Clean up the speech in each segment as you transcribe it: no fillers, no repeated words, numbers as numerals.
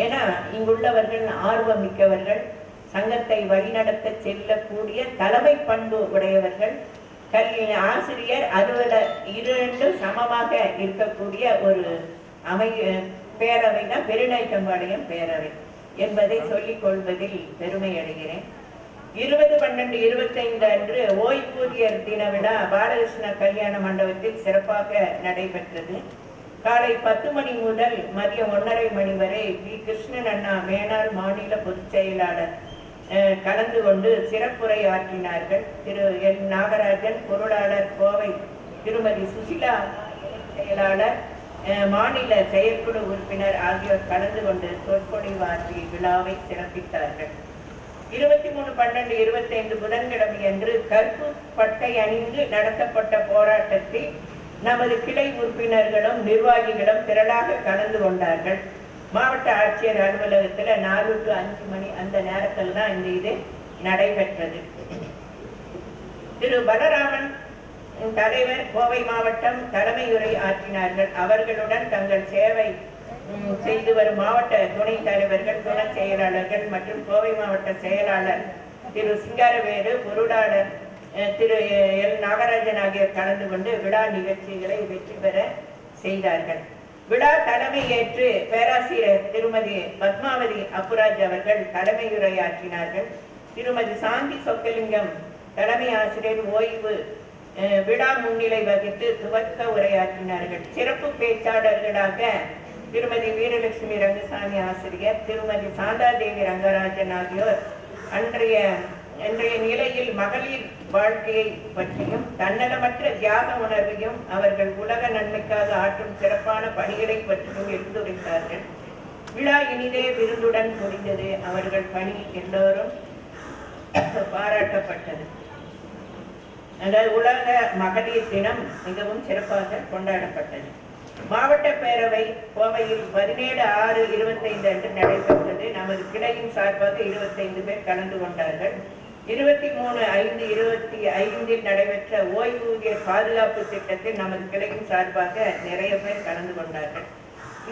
ஏன்னா இங்குள்ளவர்கள் ஆர்வம் மிக்கவர்கள், சங்கத்தை வழிநடத்த செல்லக்கூடிய தலைமை பண்பு உடையவர்கள், கல்வி ஆசிரியர் அலுவலர் இரண்டும் சமமாக இருக்கக்கூடிய ஒரு பேரவை தான் பெருநாயக்கம்பாளையம் பேரவை என்பதை சொல்லிக் கொள்வதில் பெருமை அடைகிறேன். 20/12/25 அன்று ஓய்வூதியர் தின விழா பாலகிருஷ்ண கல்யாண மண்டபத்தில் சிறப்பாக நடைபெற்றது. காலை 10 மணி முதல் மதியம் 1:30 மணி வரை பி. கிருஷ்ணன் அண்ணா மேனாள் மாநில பொதுச் செயலாளர் கலந்து கொண்டு சிறப்புரை ஆற்றினார்கள். திரு எல். நாகராஜன் பொருளாளர், கோவை திருமதி சுசிலா செயலாளர், மாநில செயற்குழு உறுப்பினர் ஆகியோர் கலந்து கொண்டு சொற்பொழிவு ஆற்றி விழாவை சிறப்பித்தார்கள். 23/12/25 புதன்கிழமை அன்று கருப்பு பட்டை அணிந்து நடத்தப்பட்ட போராட்டத்தில் நமது கிளை உறுப்பினர்களும் நிர்வாகிகளும் திரளாக கலந்து கொண்டார்கள். மாவட்ட ஆட்சியர் அலுவலகத்தில் 4 to 5 மணி அந்த நேரத்தில் தான் இந்த இது நடைபெற்றது. திரு பலராமன் தலைவர் கோவை மாவட்டம் தலைமையுரை ஆற்றினார்கள். அவர்களுடன் தங்கள் சேவை செய்து வரும் மாவட்ட துணைத் தலைவர்கள், துணை செயலாளர்கள் மற்றும் கோவை மாவட்ட செயலாளர் திரு சிங்காரவேலு, பொருளாளர் திரு எல். நாகராஜன் ஆகியோர் கலந்து கொண்டு விழா நிகழ்ச்சிகளை வெற்றி பெற செய்தார்கள். விழா தலைமை ஏற்று பேராசிரியர் திருமதி பத்மாவதி அப்புராஜ் அவர்கள் தலைமையுரை ஆற்றினார்கள். திருமதி சாந்தி சொக்கலிங்கம் தலைமை ஆசிரியர் ஓய்வு விழா முன்னிலை வகித்து துவக்க உரையாற்றினார்கள். சிறப்பு பேச்சாளர்களாக திருமதி வீரலட்சுமி ரங்கசாமி ஆசிரியர், திருமதி சாந்தாதேவி ரங்கராஜன் ஆகியோர் அன்றைய நிலையில் மகளிர் வாழ்க்கையை பற்றியும் தன்னலமற்ற தியாக உணர்வையும் அவர்கள் உலக நன்மைக்காக ஆற்றும் சிறப்பான பணிகளை பற்றியும் எடுத்துரைத்தார்கள். விழா இனிதே விருந்துடன் முடிந்தது. அவர்கள் பணி எல்லோரும் பாராட்டப்பட்டது. அதாவது உலக மகளிர் தினம் மிகவும் சிறப்பாக கொண்டாடப்பட்டது. மாவட்ட பேரவை கோவையில் 17/6/25 அன்று நடைபெற்றது. நமது கிளையின் சார்பாக 25 பேர் கலந்து கொண்டார்கள். 23/5/25 நடைபெற்ற ஓய்வூதியர் பாதுகாப்பு திட்டத்தில் நமது கிளையின் சார்பாக நிறைய பேர் கலந்து கொண்டார்கள்.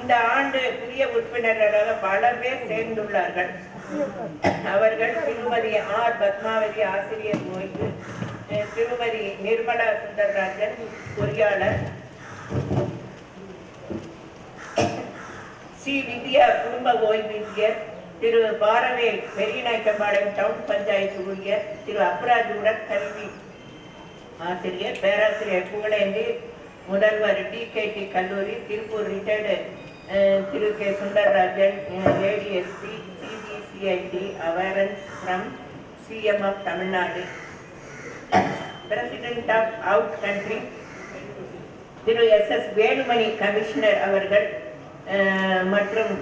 இந்த ஆண்டு புதிய உறுப்பினர்களாக பல பேர் சேர்ந்துள்ளார்கள். அவர்கள் திருமதி ஆர். பத்மாவதி ஆசிரியர் ஓய்வு, திருமதி நிர்மலா சுந்தரராஜன் பொறியாளர், சி. வித்யா குடும்ப ஓய்வூதியர், திரு பாரவேல் பெரியநாயக்கம்பாளையம் டவுன் பஞ்சாயத்து ஊழியர், திரு அப்ராஜ் உடற்கல்வி ஆசிரியர், பேராசிரியர் புகழேந்தி முதல்வர் DKT கல்லூரி Tiruppur, retired Thiru K. Sundararajan ADSP CBCID awareness from CMF Tamil Nadu, president of out country Thiru SS Velumani commissioner அவர்கள் மற்றும்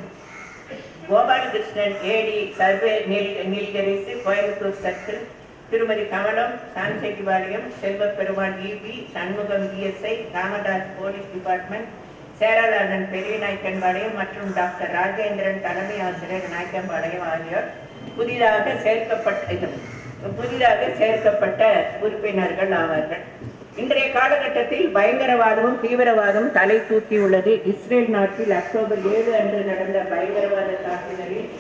Gopalakrishnan AD survey Nilgiris Coimbatore circle, Thirumathi Kamalam Sanchettipalayam, Selva Perumal EB, Shanmugam DSI, Ramadas police department, Cheralalan Periyanaickenpalayam மற்றும் டாக்டர் ராஜேந்திரன் தலைமை ஆசிரியர் நாயக்கன்பாளையம் ஆகியோர் புதிதாக சேர்க்கப்பட்ட உறுப்பினர்கள் ஆவார்கள். இன்றைய காலகட்டத்தில் பயங்கரவாதமும் தீவிரவாதம் தலை தூக்கியுள்ளது. இஸ்ரேல் நாட்டில் அக்டோபர் 7 அன்று நடந்த பயங்கரவாத தாக்குதலில்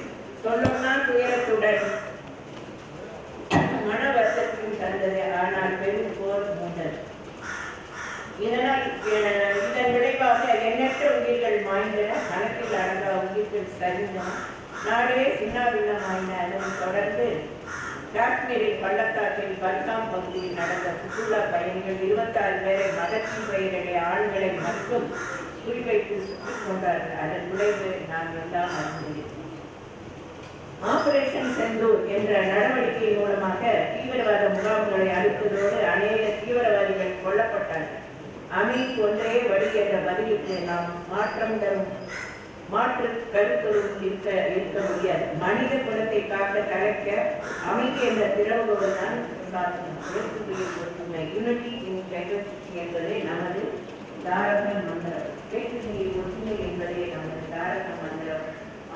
சொல்லணும்னா துயரத்துடன் மன வருத்தத்தையும் தந்தது. ஆனால் பெரும் போர் மூண்டது. இதனால் இதன் விளைவாக எண்ணற்ற உயிர்கள் மாய்ந்தன, கணக்கில் அடங்கா உயிர்கள் சரிந்தன, நாடே சின்னாபின்னமாயின. அதனைத் தொடர்ந்து காஷ்மீரில் பள்ளத்தாக்கில் பல்காம் பகுதியில் நடந்த சுற்றுலா பயணிகள் 26 பேரை மதத்தின் பெயரிலே ஆண்களை மட்டும் குறிவைத்து சுட்டுக் கொண்டார்கள். அதன் விளைவு நான் எல்லாம் அறிந்தேன். ஆபரேஷன் செந்தூர் என்ற நடவடிக்கையின் மூலமாக தீவிரவாத முகாம்களை அழித்ததோடு அநேக தீவிரவாதிகள் கொல்லப்பட்டார்கள். அமைதி ஒன்றே வழி என்ற பதிலுக்கு நாம் மாற்றம் தரும் மாற்று கருத்துடன் இருக்க முடியாது. மனித குலத்தை காக்க கலைக்க அமைதி என்ற திறவுகோல் தான் ஒற்றுமை, யூனிட்டி இன் டைவர்சிட்டி என்பதே நமது தாரக மந்திரம். ஒற்றுமை என்பதே நமது தாரக மந்திரம்.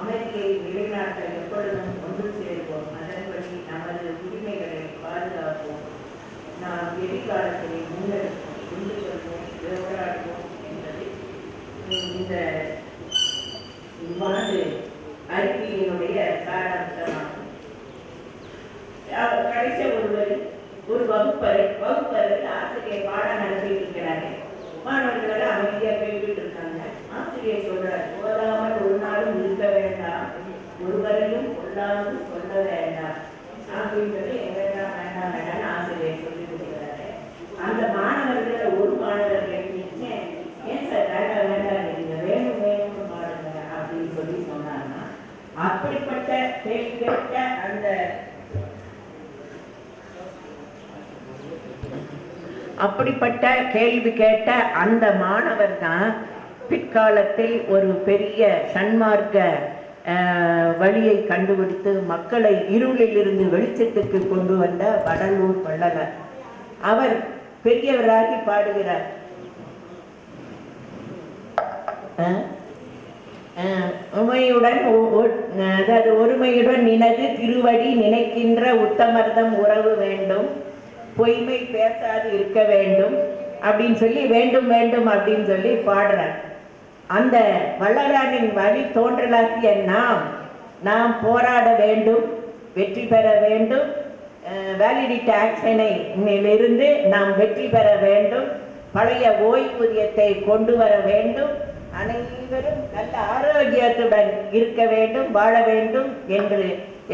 அமைதியை நிலைநாட்ட எப்பொழுதும் ஒன்று சேர்வோம். அதன்படி நமது உரிமைகளை பாதுகாப்போம். நாம் எதிர்காலத்தை கொண்டு செல்வோம், போராடுவோம் என்பது இந்த இவ்வாண்டு அறிக்கையினுடைய சாராம்சமாகும். கடைசி ஒரு வகுப்பறையில் ஆசிரியர் பாடம் நடத்திட்டு இருக்கிறாரு. மாணவர்கள் அமைதியா கேட்டுட்டு இருக்காங்க. ஆசிரியர் சொல்றாரு, போதாமல் ஒரு நாளும் இருக்க வேண்டாம், ஒருவரையும் கொள்ளாமல் சொல்ல வேண்டாம் அப்படின்னு சொல்லி வேண்டாம் வேண்டாம் வேண்டாம்னு ஆசிரியர் சொல்லி கொடுக்கிறாரு. அந்த மாணவர்கள் ஒரு மாணவர் கேட்டீங்க, ஏன் சார் வேண்டாம் வேண்டாம் நீங்க வேணும் வேணும்னு பாருங்க அப்படின்னு சொல்லி சொன்னாங்கன்னா, அப்படிப்பட்ட கேட்ட அந்த அப்படிப்பட்ட கேள்வி கேட்ட அந்த மாணவர் தான் பிற்காலத்தில் ஒரு பெரிய சன்மார்க்க வழியை கண்டுபிடித்து மக்களை இருளிலிருந்து வெளிச்சத்துக்கு கொண்டு வந்த வடலூர் வள்ளலார். அவர் பெரியவராகி பாடுகிறார், ஒருமையுடன் நினது திருவடி நினைக்கின்ற உத்தமர்தம் உறவு வேண்டும், பொய்மை பேசாது இருக்க வேண்டும் அப்படின்னு சொல்லி வேண்டும் வேண்டும் அப்படின்னு சொல்லி பாடுறார். அந்த வள்ளலாரின் வழி தோன்றலாகிய நாம் போராட வேண்டும், வெற்றி பெற வேண்டும், வேலிடிட்டி ஆக்ஷனிலிருந்து நாம் வெற்றி பெற வேண்டும், பழைய ஓய்வூதியத்தை கொண்டு வர வேண்டும், அனைவரும் நல்ல ஆரோக்கியத்துடன் இருக்க வேண்டும், வாழ வேண்டும் என்று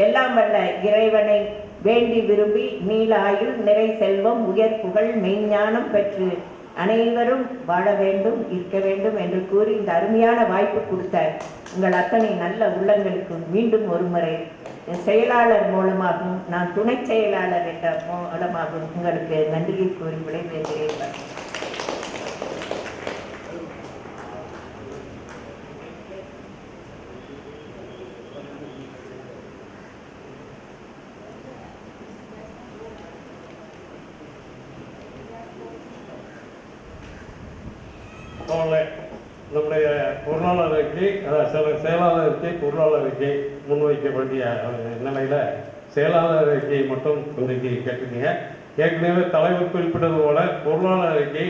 எல்லாம் வல்ல இறைவனை வேண்டி விரும்பி நீல ஆயுள் நிறை செல்வம் உயர் புகழ் மெய்ஞானம் பெற்று அனைவரும் வாழ வேண்டும் இருக்க வேண்டும் என்று கூறி இந்த அருமையான வாய்ப்பு கொடுத்த உங்கள் அத்தனை நல்ல உள்ளங்களுக்கும் மீண்டும் ஒரு முறை செயலாளர் மூலமாகவும் நான் துணை செயலாளர் என்ற மூலமாகவும் உங்களுக்கு நன்றியை கூறி விடைபெறுகிறேன். நம்முடைய பொருளாளர் அறிக்கை, செயலாளர் அறிக்கை, பொருளாளர் அறிக்கை முன்வைக்க வேண்டிய நிலையில் செயலாளர் அறிக்கையை மட்டும் இன்றைக்கு கேட்டிருக்கீங்க. ஏற்கனவே தலைவர் குறிப்பிட்டது போல பொருளாளர் அறிக்கை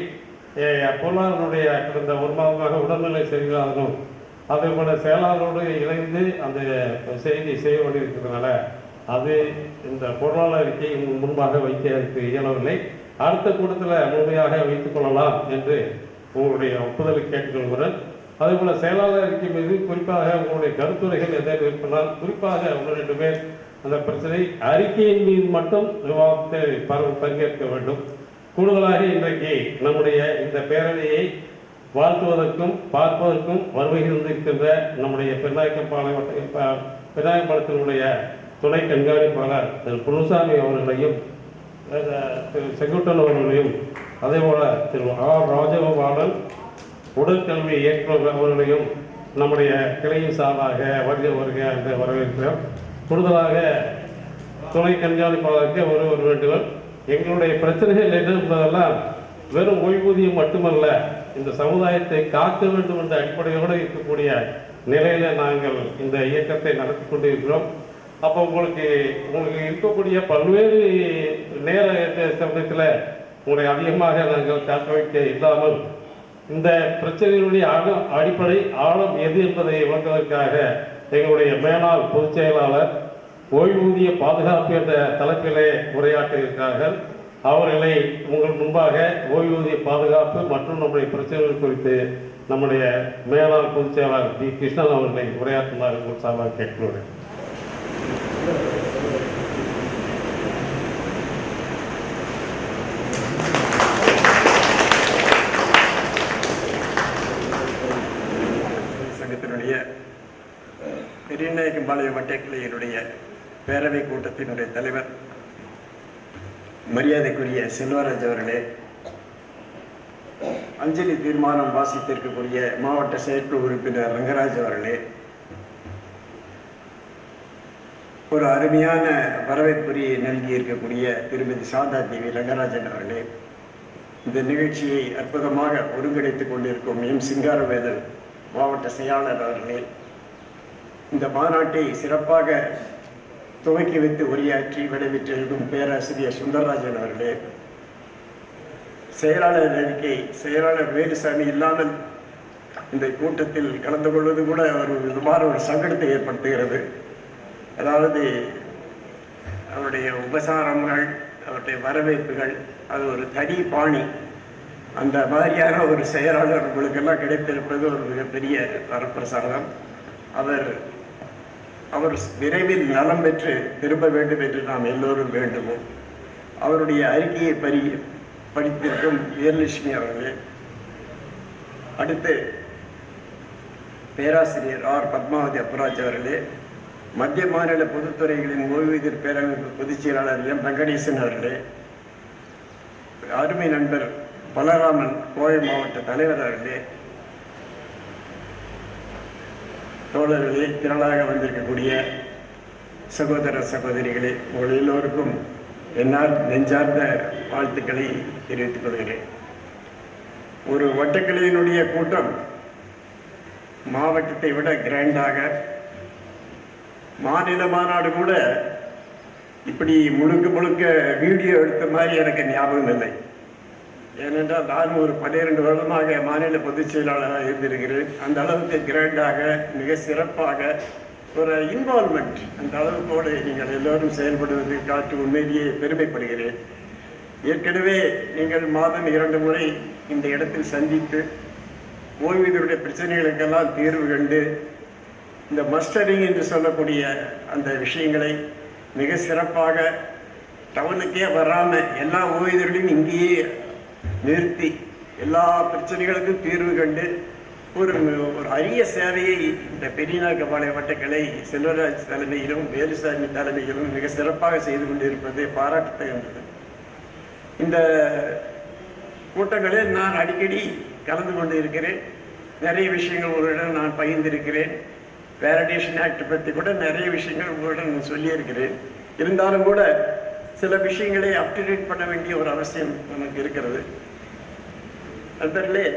பொருளாளருடைய கடந்த ஒரு மாதமாக உடல்நிலை சரியில்லாததும் அதே போல செயலாளரோடு இணைந்து அந்த செய்தி செய்ய வேண்டியிருக்கிறதுனால அது இந்த பொருளாளர் அறிக்கை முன்பாக வைக்க இயலவில்லை. அடுத்த கூட்டத்தில் முழுமையாக வைத்துக் கொள்ளலாம் என்று உங்களுடைய ஒப்புதலை கேட்டுக்கொள்கிறேன். அதேபோல் செயலாளர் அறிக்கை மீது குறிப்பாக உங்களுடைய கருத்துரைகள் எதாவது இருப்பதால் குறிப்பாக ஒன்று 2 பேர் அந்த பிரச்சனை அறிக்கையின் மீது மட்டும் விவாதத்தை பங்கேற்க வேண்டும். கூடுதலாக இன்றைக்கு நம்முடைய இந்த பேரணியை வாழ்த்துவதற்கும் பார்ப்பதற்கும் வருகை இருந்திருக்கின்ற நம்முடைய பெருநாயக்கம்பாளையத்தினுடைய துணை கண்காணிப்பாளர் திரு புனுசாமி அவர்களையும் திரு செங்குட்டன் அவர்களையும் அதேபோல திரு ஆர் ராஜகோபாலன் உடற்கல்வி இயக்குநர் அவர்களையும் நம்முடைய கிளையின் சார்பாக வருக என்று வரவேற்கிறோம். கூடுதலாக துணை கண்காணிப்பாளருக்கு ஒரு வேண்டுகோள், எங்களுடைய பிரச்சனைகள் என்ன என்பதெல்லாம் வெறும் ஓய்வூதியம் மட்டுமல்ல, இந்த சமுதாயத்தை காக்க வேண்டும் என்ற அடிப்படையோடு இருக்கக்கூடிய நிலையில நாங்கள் இந்த இயக்கத்தை நடத்தி கொண்டிருக்கிறோம். அப்போ உங்களுக்கு இருக்கக்கூடிய பல்வேறு நேர சமயத்தில் உங்களை அதிகமாக நாங்கள் காக்க வைக்க இல்லாமல் இந்த பிரச்சனைகளுடைய அடிப்படை ஆழம் எது என்பதை விளக்குவதற்காக எங்களுடைய மேலாள் பொதுச் செயலாளர் ஓய்வூதிய பாதுகாப்பு என்ற தலைப்பிலே உரையாற்ற இருக்கிறார்கள். அவர்களை உங்கள் முன்பாக ஓய்வூதிய பாதுகாப்பு மற்றும் நம்முடைய பிரச்சனைகள் குறித்து நம்முடைய மேலாள் பொதுச் செயலாளர் பி கிருஷ்ணன் அவர்களை உரையாற்றுமாறு உங்கள் சார்பாக கேட்கிறேன். பெரியநாயக்கம்பாளையம் வட்டக்கிளையினுடைய பேரவை கூட்டத்தினுடைய தலைவர் மரியாதைக்குரிய செல்வராஜ் அவர்களே, அஞ்சலி தீர்மானம் வாசித்திருக்கக்கூடிய மாவட்ட செயற்குழு உறுப்பினர் ரங்கராஜ் அவர்களே, ஒரு அருமையான வரவேற்புரையை நல்கியிருக்கக்கூடிய திருமதி சாந்தா தேவி ரங்கராஜன் அவர்களே, இந்த நிகழ்ச்சியை அற்புதமாக ஒருங்கிணைத்துக் கொண்டிருக்கும் எம் சிங்காரவேதன் மாவட்ட செயலாளர் அவர்களே, இந்த மாநாட்டை சிறப்பாக துவக்கி வைத்து உரையாற்றி விடைபெற்றிருக்கும் பேராசிரியர் சுந்தரராஜன் அவர்களே, செயலாளர் அறிக்கை செயலாளர் வேலுசாமி இல்லாமல் இந்த கூட்டத்தில் கலந்து கொள்வது கூட ஒரு விதமான ஒரு சங்கடத்தை ஏற்படுத்துகிறது. அதாவது அவருடைய உபசாரங்கள், அவருடைய வரவேற்புகள், அது ஒரு தனி பாணி. அந்த மாதிரியான ஒரு செயலாளர் உங்களுக்கெல்லாம் கிடைத்திருப்பது ஒரு மிகப்பெரிய வரப்பிரசாதம். அவர் விரைவில் நலம் பெற்று திரும்ப வேண்டும் என்று நாம் எல்லோரும் வேண்டுவோம். அவருடைய அறிக்கையை படித்திருக்கும் வீரலட்சுமி அவர்களே, அடுத்து பேராசிரியர் ஆர் பத்மாவதி அப்புராஜ் அவர்களே, மத்திய மாநில பொதுத்துறைகளின் ஓய்வூதியர் பேரமைப்பு பொதுச் செயலாளர் எம் வெங்கடேசன் அவர்களே, அருமை நண்பர் பலராமன் கோவை மாவட்ட தலைவர் அவர்களே, தோழர்களே, திரளாக வந்திருக்கக்கூடிய சகோதர சகோதரிகளே, உங்கள் எல்லோருக்கும் என்னால் நெஞ்சார்ந்த வாழ்த்துக்களை தெரிவித்துக் கொள்கிறேன். ஒரு வட்டக்கிளையினுடைய கூட்டம் மாவட்டத்தை விட கிராண்டாக, மாநில மாநாடு கூட இப்படி முழுக்க வீடியோ எடுத்த மாதிரி எனக்கு ஞாபகம் இல்லை. ஏனென்றால் நான் ஒரு 12 வருடமாக மாநில பொதுச் செயலாளராக இருந்திருக்கிறேன். அந்த அளவுக்கு கிராண்டாக, மிக சிறப்பாக ஒரு இன்வால்மெண்ட், அந்த அளவுக்கோடு நீங்கள் எல்லோரும் செயல்படுவது காட்டு உண்மையிலேயே பெருமைப்படுகிறேன். ஏற்கனவே நீங்கள் மாதம் 2 முறை இந்த இடத்தில் சந்தித்து ஓய்வூதியருடைய பிரச்சனைகளுக்கெல்லாம் தீர்வு கண்டு இந்த மஸ்டரிங் என்று சொல்லக்கூடிய அந்த விஷயங்களை மிக சிறப்பாக டவுனுக்கே வராமல் எல்லா ஓய்வூதியர்களையும் இங்கேயே நிறுத்தி எல்லா பிரச்சனைகளுக்கும் தீர்வு கண்டு ஒரு அரிய சேவையை இந்த பெரியநாயக்கபாளைய வட்டக்கிளை செல்வராஜ் தலைமையிலும் வேலுசாமி தலைமையிலும் மிக சிறப்பாக செய்து கொண்டிருப்பது பாராட்டத்தகுந்தது. இந்த கூட்டங்களில் நான் அடிக்கடி கலந்து கொண்டு இருக்கிறேன். நிறைய விஷயங்கள் உங்களிடம் நான் பகிர்ந்திருக்கிறேன். வேலிடேஷன் ஆக்ட் பற்றி கூட நிறைய விஷயங்கள் உங்களிடம் சொல்லியிருக்கிறேன். இருந்தாலும் கூட சில விஷயங்களை அப்டேட் பண்ண வேண்டிய ஒரு அவசியம் நமக்கு இருக்கிறது. நண்பர்களே,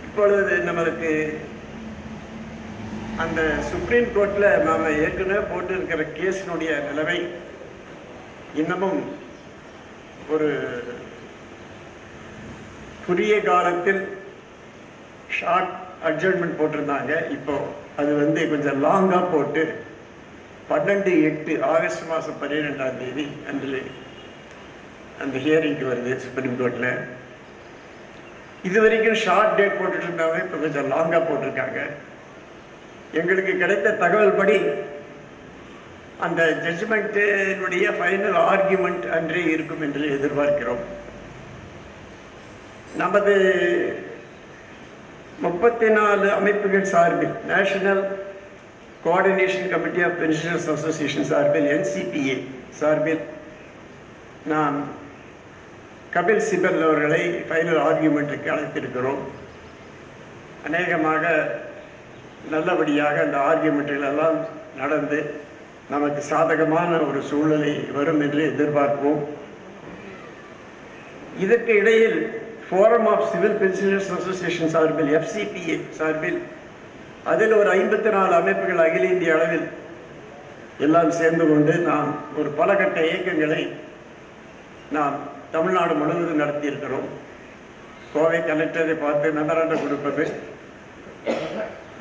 இப்பொழுது நம்மளுக்கு அந்த சுப்ரீம் கோர்ட்டில் நாம் ஏற்கனவே போட்டு இருக்கிற கேஸினுடைய நிலைமை இன்னமும் ஒரு குறுகிய காலத்தில் ஷார்ட் அட்ஜர்ன்மெண்ட் போட்டிருந்தாங்க. இப்போ அது கொஞ்சம் லாங்காக போட்டு 12/8 ஆகஸ்ட் மாதம் 12ஆம் தேதி அன்று அந்த ஹியரிங்க்கு வருது சுப்ரீம் கோர்ட்டில். இது வரைக்கும் ஷார்ட் டேட் போட்டுட்டு இருந்தாங்க, இப்போ கொஞ்சம் லாங்காக போட்டிருக்காங்க. எங்களுக்கு கிடைத்த தகவல் படி அந்த ஜட்ஜ்மெண்ட்டினுடைய ஃபைனல் ஆர்கியூமெண்ட் அன்றே இருக்கும் என்று எதிர்பார்க்கிறோம். நமது 34 அமைப்புகள் சார்பில், national coordination committee of pensioners association சார்பில், NCPA சார்பில் நாம் கபில் சிபல் அவர்களை ஃபைனல் ஆர்கியூமெண்ட்டுக்கு அழைத்திருக்கிறோம். அநேகமாக நல்லபடியாக அந்த ஆர்கியூமெண்ட்டுகள் எல்லாம் நடந்து நமக்கு சாதகமான ஒரு சூழ்நிலை வரும் என்று எதிர்பார்ப்போம். இதற்கு இடையில் forum of civil pensioners association சார்பில், FCPA சார்பில், அதில் ஒரு 54 அமைப்புகள் அகில இந்திய அளவில் எல்லாம் சேர்ந்து கொண்டு நாம் ஒரு பலகட்ட இயக்கங்களை நாம் தமிழ்நாடு முழுவதும் நடத்தியிருக்கிறோம். கோவை கலெக்டரை பார்த்து மெமராண்டம் கொடுப்பது,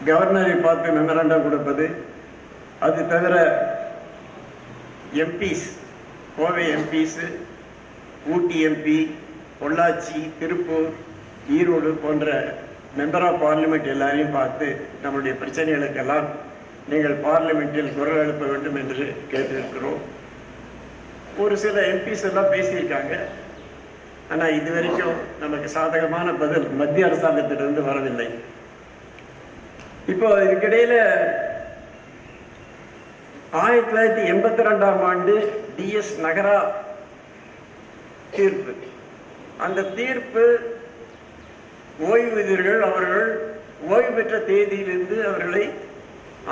கவர்னரை பார்த்து மெமராண்டம் கொடுப்பது, அது தவிர எம்பிஸ், கோவை எம்பிஸ், ஊட்டி எம்பி, பொள்ளாச்சி, திருப்பூர், ஈரோடு போன்ற மெம்பர் ஆஃப் பார்லிமெண்ட் எல்லாரையும் பார்த்து நம்முடைய பிரச்சனைகளுக்கெல்லாம் நீங்கள் பார்லிமெண்ட்டில் குரல் எழுப்ப வேண்டும் என்று கேட்டிருக்கிறோம். ஒரு சில எம்பிஸ் எல்லாம் பேசியிருக்காங்க. ஆனால் இதுவரைக்கும் நமக்கு சாதகமான பதில் மத்திய அரசாங்கத்திலிருந்து வரவில்லை. இப்போ இதுக்கிடையில் 1982ஆம் ஆண்டு DS நகரா தீர்ப்பு, அந்த தீர்ப்பு ஓய்வூதியர்கள் அவர்கள் ஓய்வு பெற்ற தேதியிலிருந்து அவர்களை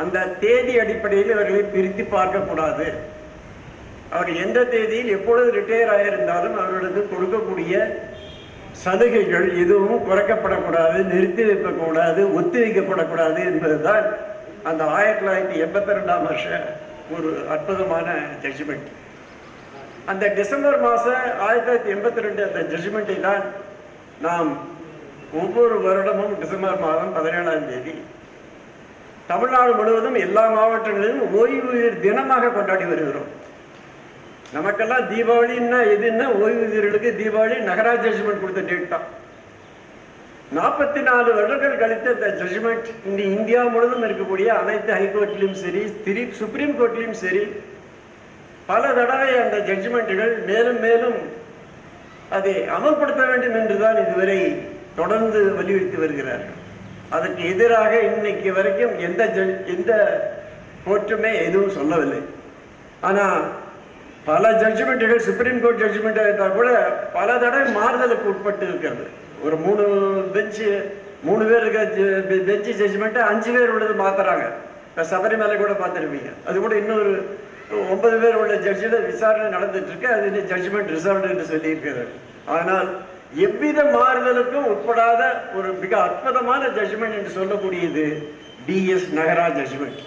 அந்த தேதி அடிப்படையில் அவர்களை பிரித்து பார்க்கக்கூடாது. அவர் எந்த தேதியில் எப்பொழுது ரிட்டையர் ஆகியிருந்தாலும் அவர்களுக்கு கொடுக்கக்கூடிய சலுகைகள் எதுவும் குறைக்கப்படக்கூடாது, நிறுத்தி வைக்கக்கூடாது, ஒத்தி வைக்கப்படக்கூடாது என்பதுதான் அந்த 1982ஆம் வருஷ ஒரு அற்புதமான ஜட்ஜ்மெண்ட். அந்த டிசம்பர் மாதம் 1982 அந்த ஜட்ஜ்மெண்ட்டை தான் நாம் ஒவ்வொரு வருடமும் டிசம்பர் மாதம் 17ஆம் தேதி தமிழ்நாடு முழுவதும் எல்லா மாவட்டங்களிலும் ஓய்வூதியர் தினமாக கொண்டாடி வருகிறோம். நமக்கெல்லாம் தீபாவளின்னா எதுன்னா ஓய்வூதியர்களுக்கு தீபாவளி நகராட்சி ஜட்ஜ்மெண்ட் கொடுத்த டேட் தான். 44 வருடங்கள் கழித்த இந்த ஜட்ஜ்மெண்ட் இந்த இந்தியா முழுவதும் இருக்கக்கூடிய அனைத்து ஹைகோர்ட்லையும் சரி, சுப்ரீம் கோர்ட்லையும் சரி, பல தடவை அந்த ஜட்ஜ்மெண்ட்டுகள் மேலும் மேலும் அதை அமல்படுத்த வேண்டும் என்றுதான் இதுவரை தொடர்ந்து வலியுறுத்தி வருகிறார்கள். அதற்கு எதிராக இன்னைக்கு வரைக்கும் எந்த கோர்ட்டுமே எதுவும் சொல்லவில்லை. ஆனால் பல ஜட்ஜ்மெண்ட்டுகள் சுப்ரீம் கோர்ட் ஜட்ஜ்மெண்ட் இருந்தால் கூட பல தடவை மாறுதலுக்கு உட்பட்டு இருக்கிறது. ஒரு 3 பேர் இருக்க பெஞ்சு ஜட்ஜ்மெண்ட்டு 5 பேர் உள்ளது மாத்துறாங்க. இப்போ சபரிமலை கூட பார்த்துருப்பீங்க. அது கூட இன்னொரு 9 பேர் உள்ள ஜட்ஜில் விசாரணை நடந்துட்டு இருக்கு. அது ஜட்ஜ்மெண்ட் ரிசர்வ்டு என்று சொல்லியிருக்கிறார். ஆனால் எவ்வித மாறுதலுக்கும் உட்படாத ஒரு மிக அற்புதமான ஜட்ஜ்மெண்ட் என்று சொல்லக்கூடியது டிஎஸ் நகராஜ் ஜட்ஜ்மெண்ட்.